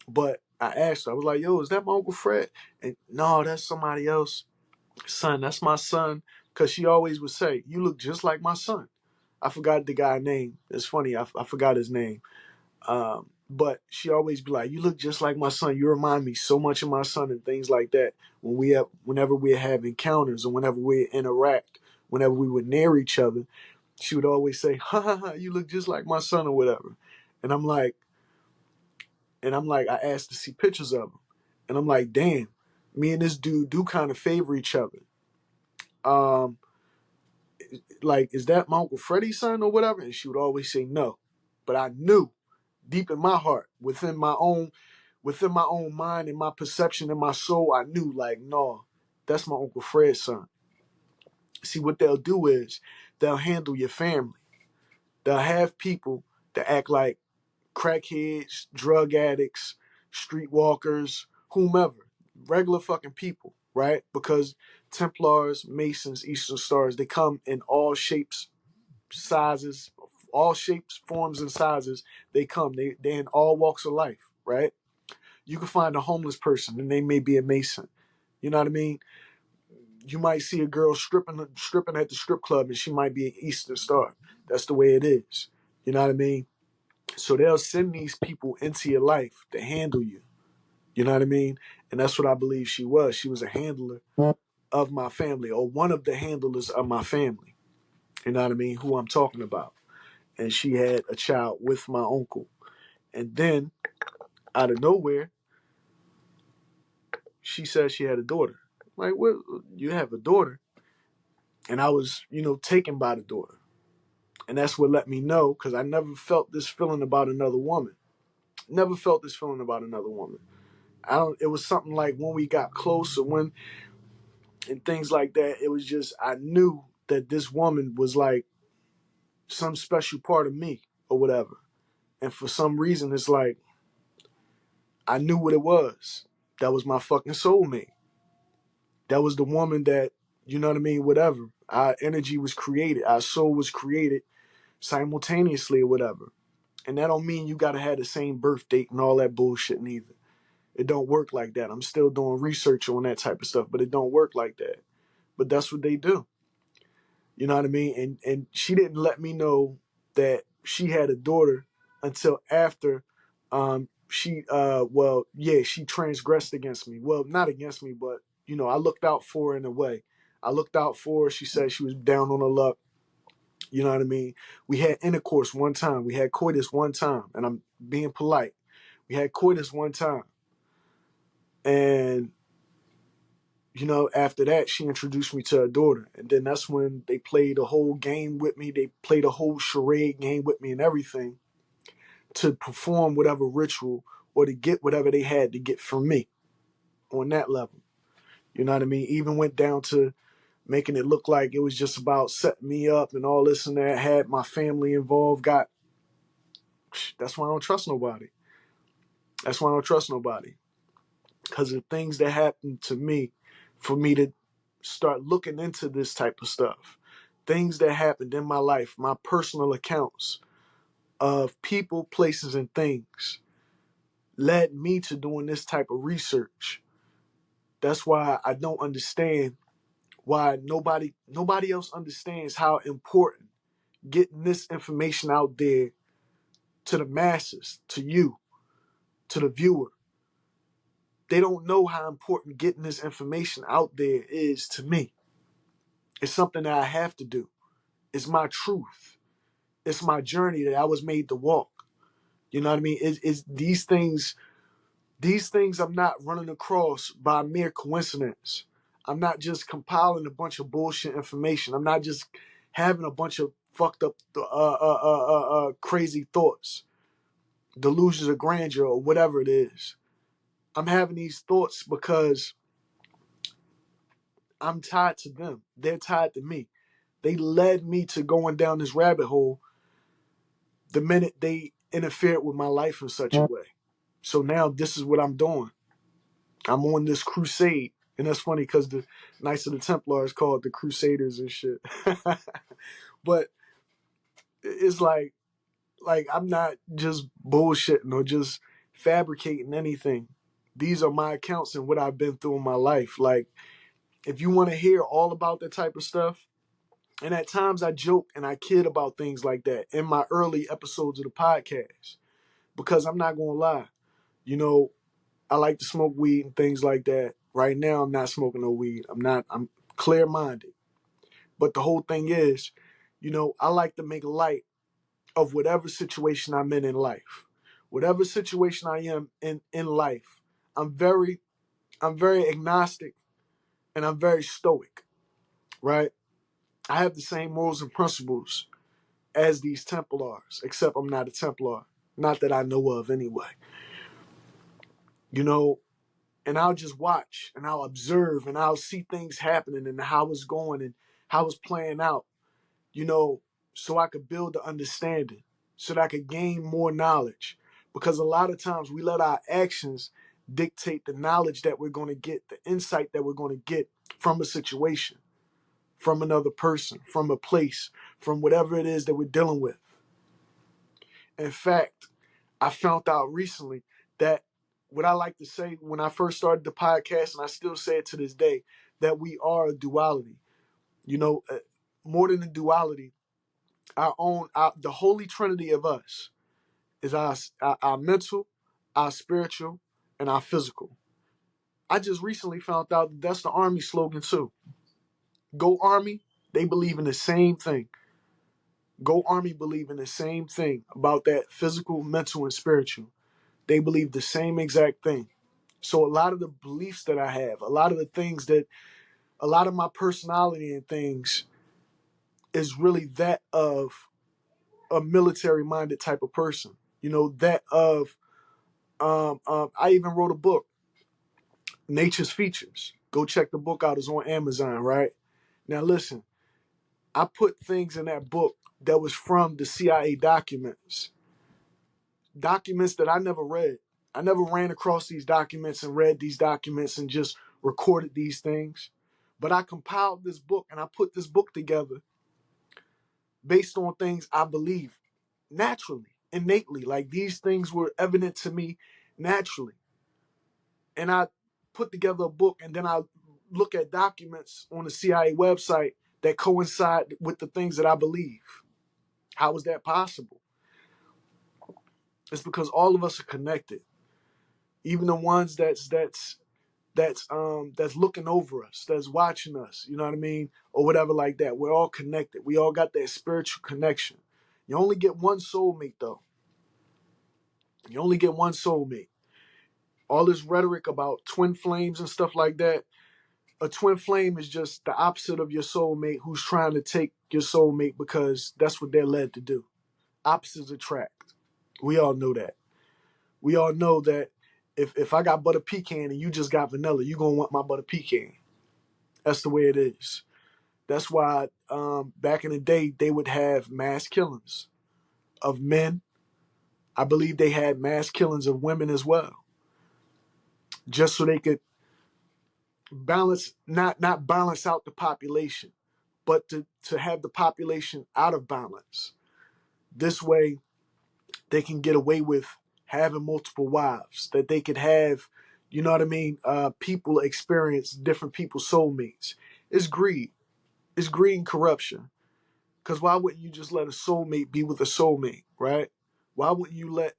But I asked her, I was like, yo, is that my Uncle Fred? And no, that's somebody else. Son, that's my son. Because she always would say, you look just like my son. I forgot the guy's name. It's funny, I forgot his name. But she always be like, you look just like my son. You remind me so much of my son and things like that. Whenever we have encounters or whenever we interact, whenever we were near each other, she would always say, ha ha ha, you look just like my son or whatever. And I'm like, I asked to see pictures of him. And I'm like, damn, me and this dude do kind of favor each other. Like, is that my Uncle Freddie's son or whatever? And she would always say no. But I knew deep in my heart, within my own mind and my perception and my soul, I knew, like, no, that's my Uncle Fred's son. See, what they'll do is they'll handle your family. They'll have people that act like crackheads, drug addicts, streetwalkers, whomever, regular fucking people, right? Because Templars, Masons, Eastern Stars, they come in all shapes, sizes, all shapes, forms, and sizes. They come. They're in all walks of life, right? You can find a homeless person and they may be a Mason. You know what I mean? You might see a girl stripping at the strip club and she might be an Eastern Star. That's the way it is. You know what I mean? So they'll send these people into your life to handle you. You know what I mean? And that's what I believe she was. She was a handler of my family, or one of the handlers of my family. You know what I mean? Who I'm talking about. And she had a child with my uncle. And then, out of nowhere, she said she had a daughter. Like, what? You have a daughter? And I was, taken by the daughter. And that's what let me know, because I never felt this feeling about another woman. Never felt this feeling about another woman. It was something like when we got closer, and things like that, it was just, I knew that this woman was like some special part of me or whatever. And for some reason, it's like, I knew what it was. That was my fucking soulmate. That was the woman that, you know what I mean, whatever. Our energy was created. Our soul was created simultaneously or whatever. And that don't mean you got to have the same birth date and all that bullshit neither. It don't work like that. I'm still doing research on that type of stuff, but it don't work like that. But that's what they do. You know what I mean? And she didn't let me know that she had a daughter until after she transgressed against me. Well, not against me, but I looked out for her in a way. I looked out for her. She said she was down on her luck. You know what I mean? We had intercourse one time. We had coitus one time. And I'm being polite. We had coitus one time. And, after that, she introduced me to her daughter. And then that's when they played a whole game with me. They played a whole charade game with me and everything to perform whatever ritual or to get whatever they had to get from me on that level. You know what I mean? Even went down to making it look like it was just about setting me up and all this and that. Had my family involved. That's why I don't trust nobody. That's why I don't trust nobody. Because of things that happened to me, for me to start looking into this type of stuff. Things that happened in my life, my personal accounts of people, places, and things led me to doing this type of research. That's why I don't understand why nobody else understands how important getting this information out there to the masses, to you, to the viewer. They don't know how important getting this information out there is to me. It's something that I have to do. It's my truth. It's my journey that I was made to walk. You know what I mean? It's these things I'm not running across by mere coincidence. I'm not just compiling a bunch of bullshit information. I'm not just having a bunch of fucked up, crazy thoughts, delusions of grandeur, or whatever it is. I'm having these thoughts because I'm tied to them. They're tied to me. They led me to going down this rabbit hole the minute they interfered with my life in such a way. So now this is what I'm doing. I'm on this crusade. And that's funny because the Knights of the Templar is called the Crusaders and shit. But it's like I'm not just bullshitting or just fabricating anything. These are my accounts and what I've been through in my life. Like, if you want to hear all about that type of stuff, and at times I joke and I kid about things like that in my early episodes of the podcast, because I'm not gonna lie, I like to smoke weed and things like that. Right now, I'm not smoking no weed. I'm clear minded. But the whole thing is, I like to make light of whatever situation I'm in life. Whatever situation I am in life, I'm very agnostic and I'm very stoic, right? I have the same morals and principles as these Templars, except I'm not a Templar. Not that I know of anyway. And I'll just watch and I'll observe and I'll see things happening and how it's going and how it's playing out, so I could build the understanding, so that I could gain more knowledge. Because a lot of times we let our actions dictate the knowledge that we're going to get, the insight that we're going to get from a situation, from another person, from a place, from whatever it is that we're dealing with. In fact, I found out recently that what I like to say when I first started the podcast, and I still say it to this day, that we are a duality. More than a duality, the holy trinity of us is our mental, our spiritual, and our physical. I just recently found out that that's the Army slogan too. Go Army, they believe in the same thing. Go Army believe in the same thing about that physical, mental, and spiritual. They believe the same exact thing. So a lot of the beliefs that I have, a lot of my personality and things is really that of a military-minded type of person. That of, I even wrote a book, Nature's Features. Go check the book out. It's on Amazon, right? Now listen, I put things in that book that was from the CIA documents that I never read. I never ran across these documents and read these documents and just recorded these things. But I compiled this book and I put this book together based on things I believe naturally, innately. Like, these things were evident to me naturally. And I put together a book, and then I look at documents on the CIA website that coincide with the things that I believe. How is that possible? It's because all of us are connected. Even the ones that's looking over us, that's watching us, you know what I mean? Or whatever like that. We're all connected. We all got that spiritual connection. You only get one soulmate though. You only get one soulmate. All this rhetoric about twin flames and stuff like that. A twin flame is just the opposite of your soulmate who's trying to take your soulmate because that's what they're led to do. Opposites attract. We all know that. We all know that if I got butter pecan and you just got vanilla, you're going to want my butter pecan. That's the way it is. That's why back in the day, they would have mass killings of men. I believe they had mass killings of women as well, just so they could balance, not balance out the population, but to have the population out of balance. This way, they can get away with having multiple wives, that they could have, you know what I mean, people experience different people's soulmates. It's greed. It's greed and corruption. Because why wouldn't you just let a soulmate be with a soulmate, right? Why wouldn't you let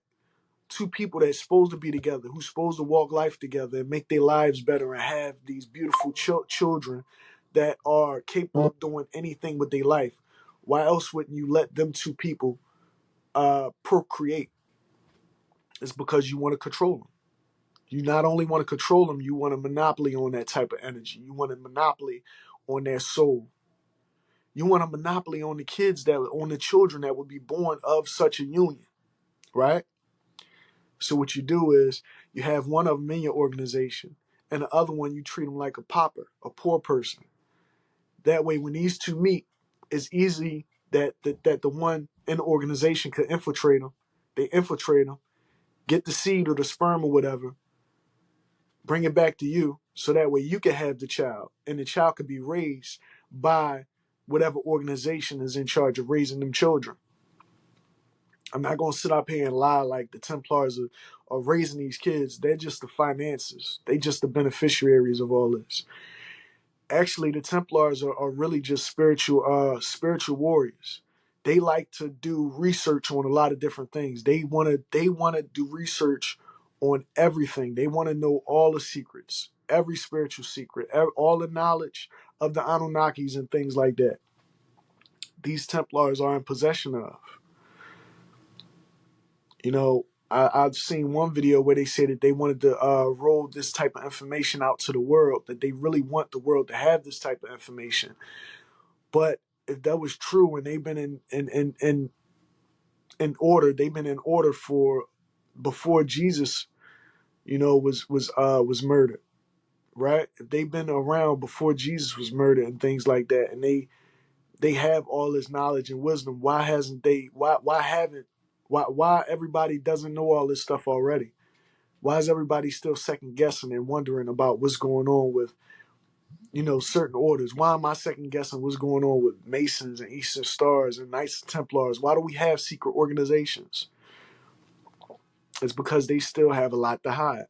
two people that's supposed to be together, who's supposed to walk life together and make their lives better and have these beautiful children that are capable of doing anything with their life? Why else wouldn't you let them two people procreate? It's because you want to control them. You not only want to control them, you want a monopoly on that type of energy. You want a monopoly on their soul. You want a monopoly on the kids on the children that would be born of such a union, right? So what you do is you have one of them in your organization, and the other one you treat them like a pauper, a poor person. That way, when these two meet, it's easy that the one in the organization could infiltrate them. They infiltrate them, get the seed or the sperm or whatever, bring it back to you, so that way you can have the child, and the child could be raised by whatever organization is in charge of raising them children. I'm not going to sit up here and lie like the Templars are raising these kids. They're just the finances. They just the beneficiaries of all this. Actually, the Templars are really just spiritual warriors. They like to do research on a lot of different things. They wanna do research on everything. They want to know all the secrets, every spiritual secret, all the knowledge of the Anunnakis and things like that. These Templars are in possession of. You know, I've seen one video where they said that they wanted to roll this type of information out to the world, that they really want the world to have this type of information. But if that was true and they've been in order, they've been in order for before Jesus, you know, was murdered, right? If they've been around before Jesus was murdered and things like that, and they have all this knowledge and wisdom, why hasn't they? Why haven't? Why everybody doesn't know all this stuff already? Why is everybody still second guessing and wondering about what's going on with, you know, certain orders? Why am I second guessing what's going on with Masons and Eastern Stars and Knights Templars? Why do we have secret organizations? It's because they still have a lot to hide.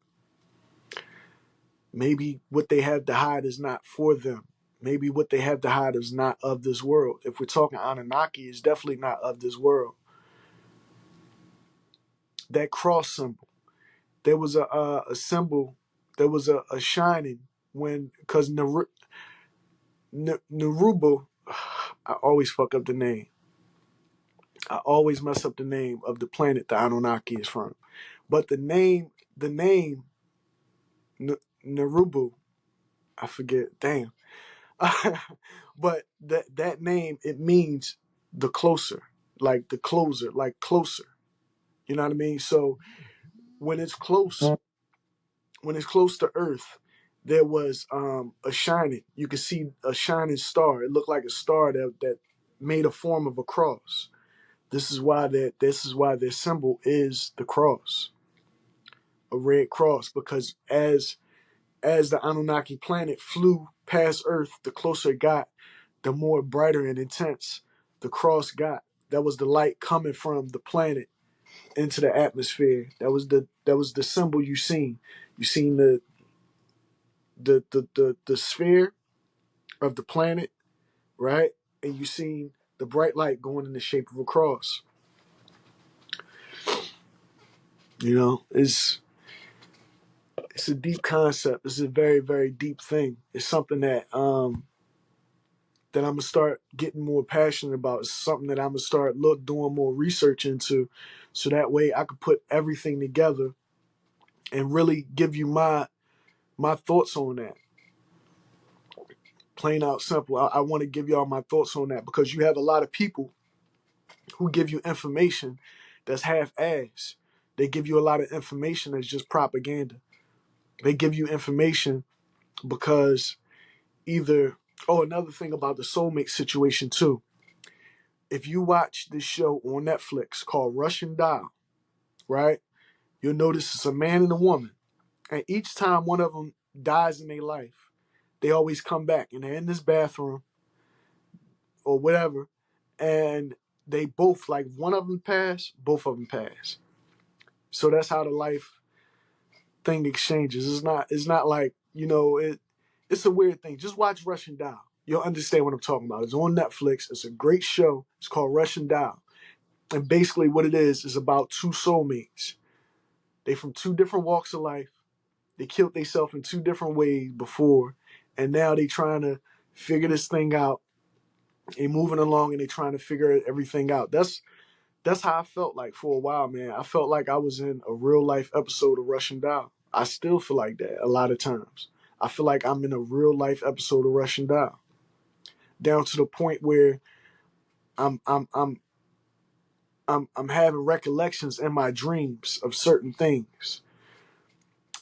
Maybe what they have to hide is not for them. Maybe what they have to hide is not of this world. If we're talking Anunnaki, it's definitely not of this world. That cross symbol. There was a symbol. There was a shining when, because Naruba, I always fuck up the name. I always mess up the name of the planet the Anunnaki is from. But the name Narubu, I forget. Damn. But that name, it means the closer, like the closer, like closer. You know what I mean? So when it's close to Earth, there was a shining. You could see a shining star. It looked like a star that made a form of a cross. This is why their symbol is the cross, a red cross, because as the Anunnaki planet flew past Earth, the closer it got, the more brighter and intense the cross got. That was the light coming from the planet into the atmosphere. That was the symbol you seen. You seen the sphere of the planet, right? And you seen the bright light going in the shape of a cross. You know, it's a deep concept. It's a very, very deep thing. It's something that I'm gonna start getting more passionate about. It's something that I'm gonna start doing more research into, so that way I could put everything together and really give you my thoughts on that. Plain out simple. I want to give y'all my thoughts on that because you have a lot of people who give you information that's half-assed. They give you a lot of information that's just propaganda. They give you information because either, oh, another thing about the soulmate situation too. If you watch this show on Netflix called Russian Doll, right? You'll notice it's a man and a woman. And each time one of them dies in their life, they always come back and they're in this bathroom or whatever. And they both, like one of them pass, both of them pass. So that's how the life thing exchanges. It's not like, it's a weird thing. Just watch Russian Doll. You'll understand what I'm talking about. It's on Netflix. It's a great show. It's called Russian Doll. And basically what it is about two soulmates. They from two different walks of life. They killed themselves in two different ways before. And now they trying to figure this thing out. They moving along and they trying to figure everything out. That's how I felt like for a while, man. I felt like I was in a real life episode of Russian Doll. I still feel like that a lot of times. I feel like I'm in a real life episode of Russian Doll. Down to the point where I'm having recollections in my dreams of certain things.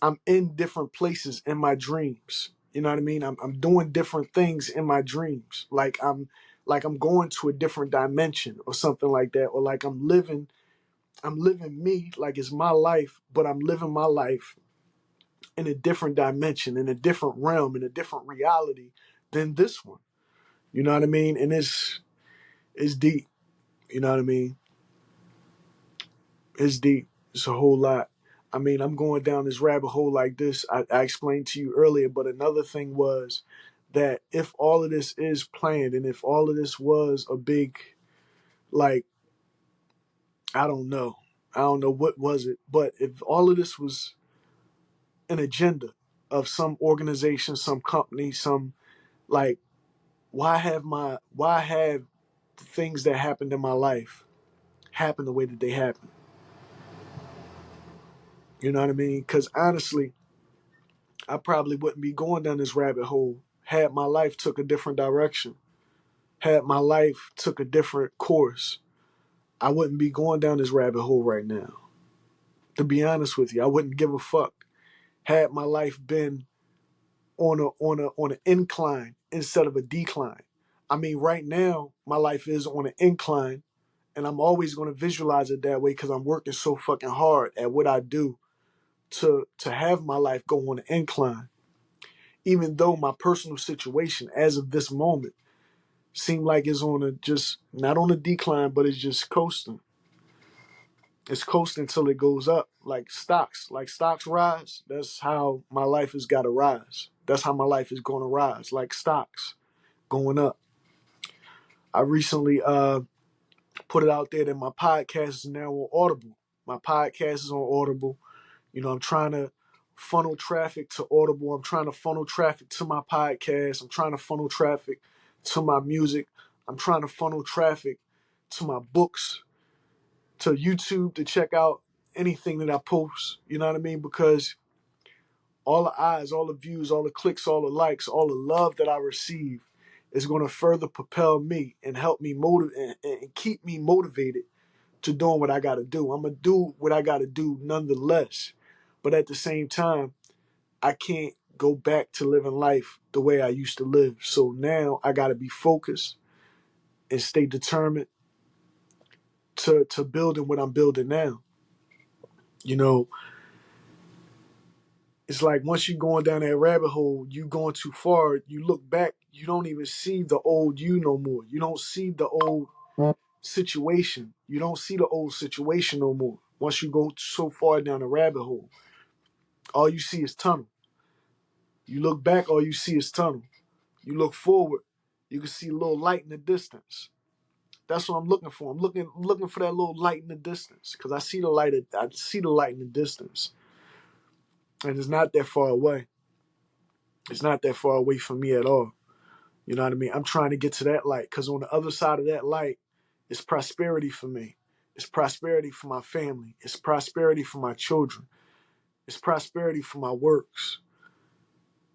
I'm in different places in my dreams. You know what I mean? I'm doing different things in my dreams. Like I'm going to a different dimension or something like that. Or like I'm living me like it's my life, but I'm living my life in a different dimension, in a different realm, in a different reality than this one. You know what I mean? And it's deep. You know what I mean? It's deep. It's a whole lot. I mean, I'm going down this rabbit hole like this. I explained to you earlier, but another thing was that if all of this is planned and if all of this was a big, like, I don't know. I don't know what was it, but if all of this was an agenda of some organization, some company, some, like, why have the things that happened in my life happen the way that they happen? You know what I mean? Because honestly, I probably wouldn't be going down this rabbit hole had my life took a different direction. Had my life took a different course, I wouldn't be going down this rabbit hole right now. To be honest with you, I wouldn't give a fuck. Had my life been on an incline instead of a decline. I mean, right now my life is on an incline, and I'm always going to visualize it that way because I'm working so fucking hard at what I do to have my life go on an incline. Even though my personal situation as of this moment seem like it's on a just not on a decline, but it's just coasting. It's coasting till it goes up, like stocks. Like stocks rise. That's how my life has got to rise. That's how my life is going to rise, like stocks going up. I recently put it out there that my podcast is now on Audible. My podcast is on Audible. I'm trying to funnel traffic to Audible. I'm trying to funnel traffic to my podcast. I'm trying to funnel traffic to my music. I'm trying to funnel traffic to my books, to YouTube to check out anything that I post. You know what I mean? Because all the eyes, all the views, all the clicks, all the likes, all the love that I receive is going to further propel me and help me motivate and keep me motivated to doing what I got to do. I'm going to do what I got to do nonetheless. But at the same time, I can't go back to living life the way I used to live. So now I got to be focused and stay determined to building what I'm building now. It's like once you're going down that rabbit hole, you going too far, you look back, you don't even see the old you no more. You don't see the old situation. You don't see the old situation no more. Once you go so far down the rabbit hole, all you see is tunnel. You look back, all you see is tunnel. You look forward, you can see a little light in the distance. That's what I'm looking for. I'm looking for that little light in the distance because I see the light. I see the light in the distance, and it's not that far away. It's not that far away from me at all. You know what I mean? I'm trying to get to that light because on the other side of that light is prosperity for me. It's prosperity for my family. It's prosperity for my children. It's prosperity for my works.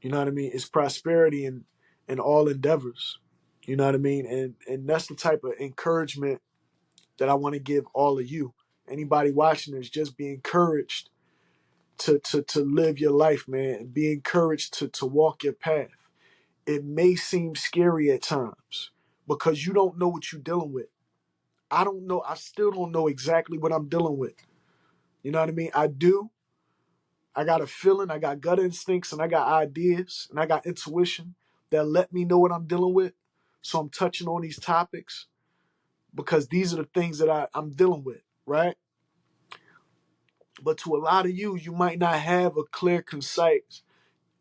You know what I mean? It's prosperity in all endeavors. You know what I mean? And that's the type of encouragement that I want to give all of you. Anybody watching this, just be encouraged to live your life, man. Be encouraged to walk your path. It may seem scary at times because you don't know what you're dealing with. I don't know. I still don't know exactly what I'm dealing with. You know what I mean? I do. I got a feeling, I got gut instincts, and I got ideas, and I got intuition that let me know what I'm dealing with. So I'm touching on these topics because these are the things that I'm dealing with, right? But to a lot of you, you might not have a clear, concise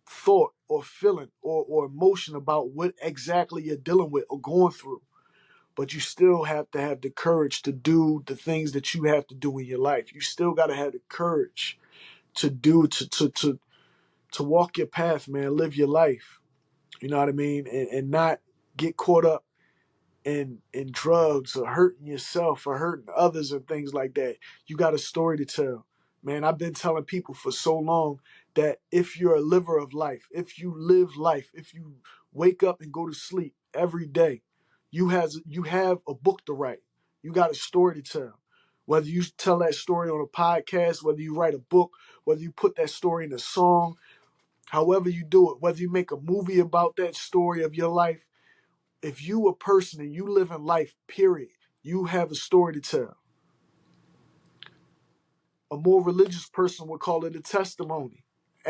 thought or feeling or emotion about what exactly you're dealing with or going through. But you still have to have the courage to do the things that you have to do in your life. You still got to have the courage to do, to walk your path, man, live your life. You know what I mean? And not get caught up in drugs or hurting yourself or hurting others and things like that. You got a story to tell. Man, I've been telling people for so long that if you're a liver of life, if you live life, if you wake up and go to sleep every day, you have a book to write. You got a story to tell. Whether you tell that story on a podcast, whether you write a book, whether you put that story in a song, however you do it, whether you make a movie about that story of your life, if you a person and you live in life, period, you have a story to tell. A more religious person would call it a testimony.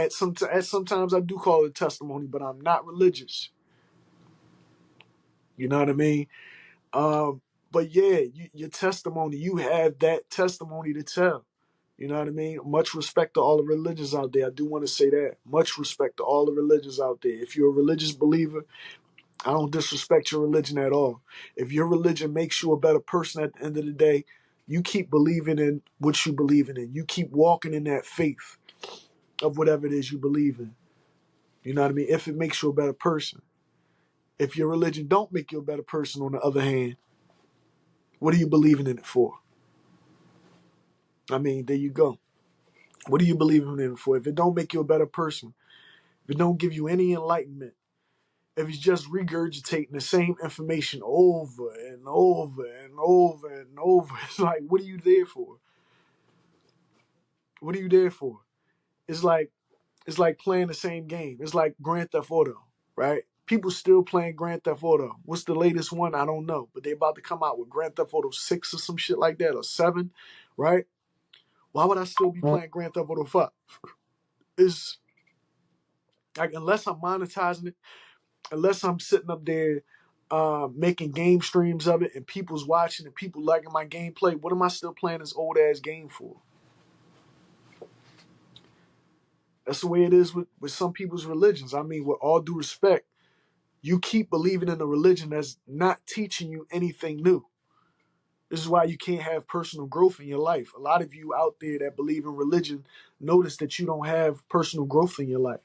Sometimes I do call it a testimony, but I'm not religious. You know what I mean? But yeah, your testimony, you have that testimony to tell. You know what I mean? Much respect to all the religions out there. I do want to say that. Much respect to all the religions out there. If you're a religious believer, I don't disrespect your religion at all. If your religion makes you a better person at the end of the day, you keep believing in what you believe in. You keep walking in that faith of whatever it is you believe in. You know what I mean? If it makes you a better person. If your religion don't make you a better person, on the other hand, what are you believing in it for? I mean, there you go. What are you believing in it for? If it don't make you a better person, if it don't give you any enlightenment, if it's just regurgitating the same information over and over and over and over, it's like, what are you there for? What are you there for? It's like playing the same game. It's like Grand Theft Auto, right? People still playing Grand Theft Auto. What's the latest one? I don't know, but they about to come out with Grand Theft Auto 6 or some shit like that, or 7, right? Why would I still be playing Grand Theft Auto 5? It's like, unless I'm monetizing it, unless I'm sitting up there making game streams of it and people's watching and people liking my gameplay, what am I still playing this old ass game for? That's the way it is with some people's religions. I mean, with all due respect, you keep believing in a religion that's not teaching you anything new. This is why you can't have personal growth in your life. A lot of you out there that believe in religion notice that you don't have personal growth in your life.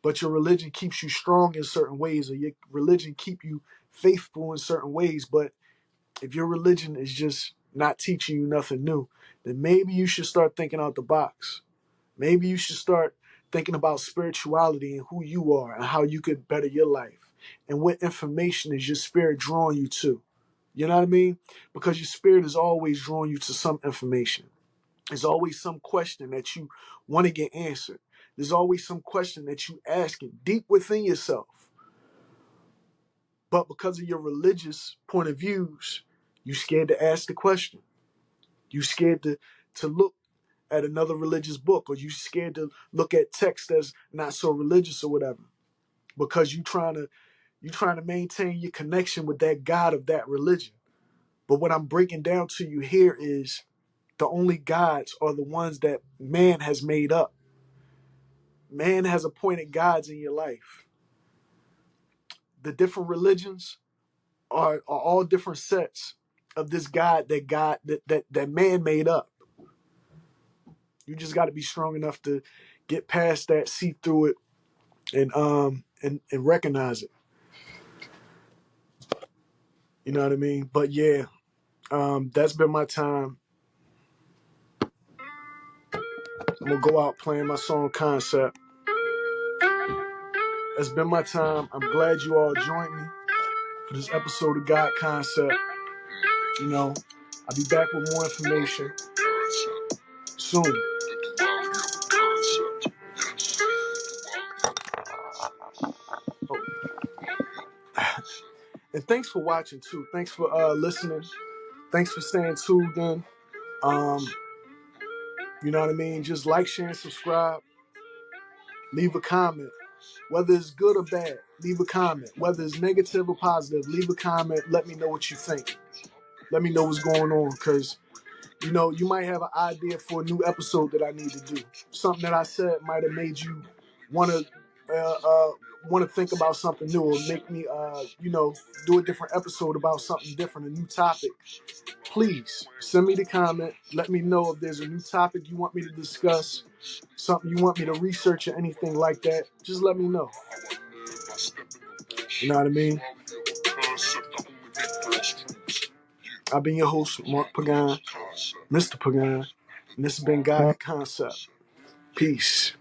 But your religion keeps you strong in certain ways, or your religion keep you faithful in certain ways. But if your religion is just not teaching you nothing new, then maybe you should start thinking out the box. Maybe you should start thinking about spirituality and who you are and how you could better your life. And what information is your spirit drawing you to? You know what I mean? Because your spirit is always drawing you to some information. There's always some question that you want to get answered. There's always some question that you asking deep within yourself. But because of your religious point of views, you scared to ask the question. You scared to look at another religious book, or you scared to look at text that's not so religious or whatever. Because you trying to maintain your connection with that God of that religion. But what I'm breaking down to you here is the only gods are the ones that man has made up. Man has appointed gods in your life. The different religions are all different sets of this God that man made up. You just got to be strong enough to get past that, see through it, and recognize it. You know what I mean? But yeah, that's been my time. I'm gonna go out playing my song Concept. It's been my time. I'm glad you all joined me for this episode of God Concept. You know, I'll be back with more information soon. Oh. And thanks for watching too. Thanks for listening. Thanks for staying tuned in. You know what I mean? Just like, share, and subscribe. Leave a comment. Whether it's good or bad, leave a comment. Whether it's negative or positive, leave a comment. Let me know what you think. Let me know what's going on, because you know, you might have an idea for a new episode that I need to do. Something that I said might have made you want to think about something new, or make me you know, do a different episode about something different, a new topic. Please send me the comment. Let me know if there's a new topic you want me to discuss, something you want me to research, or anything like that. Just let me know. You know what I mean? I've been your host, Mark Pagan, Mr. Pagan, and this has been God Concept. Peace.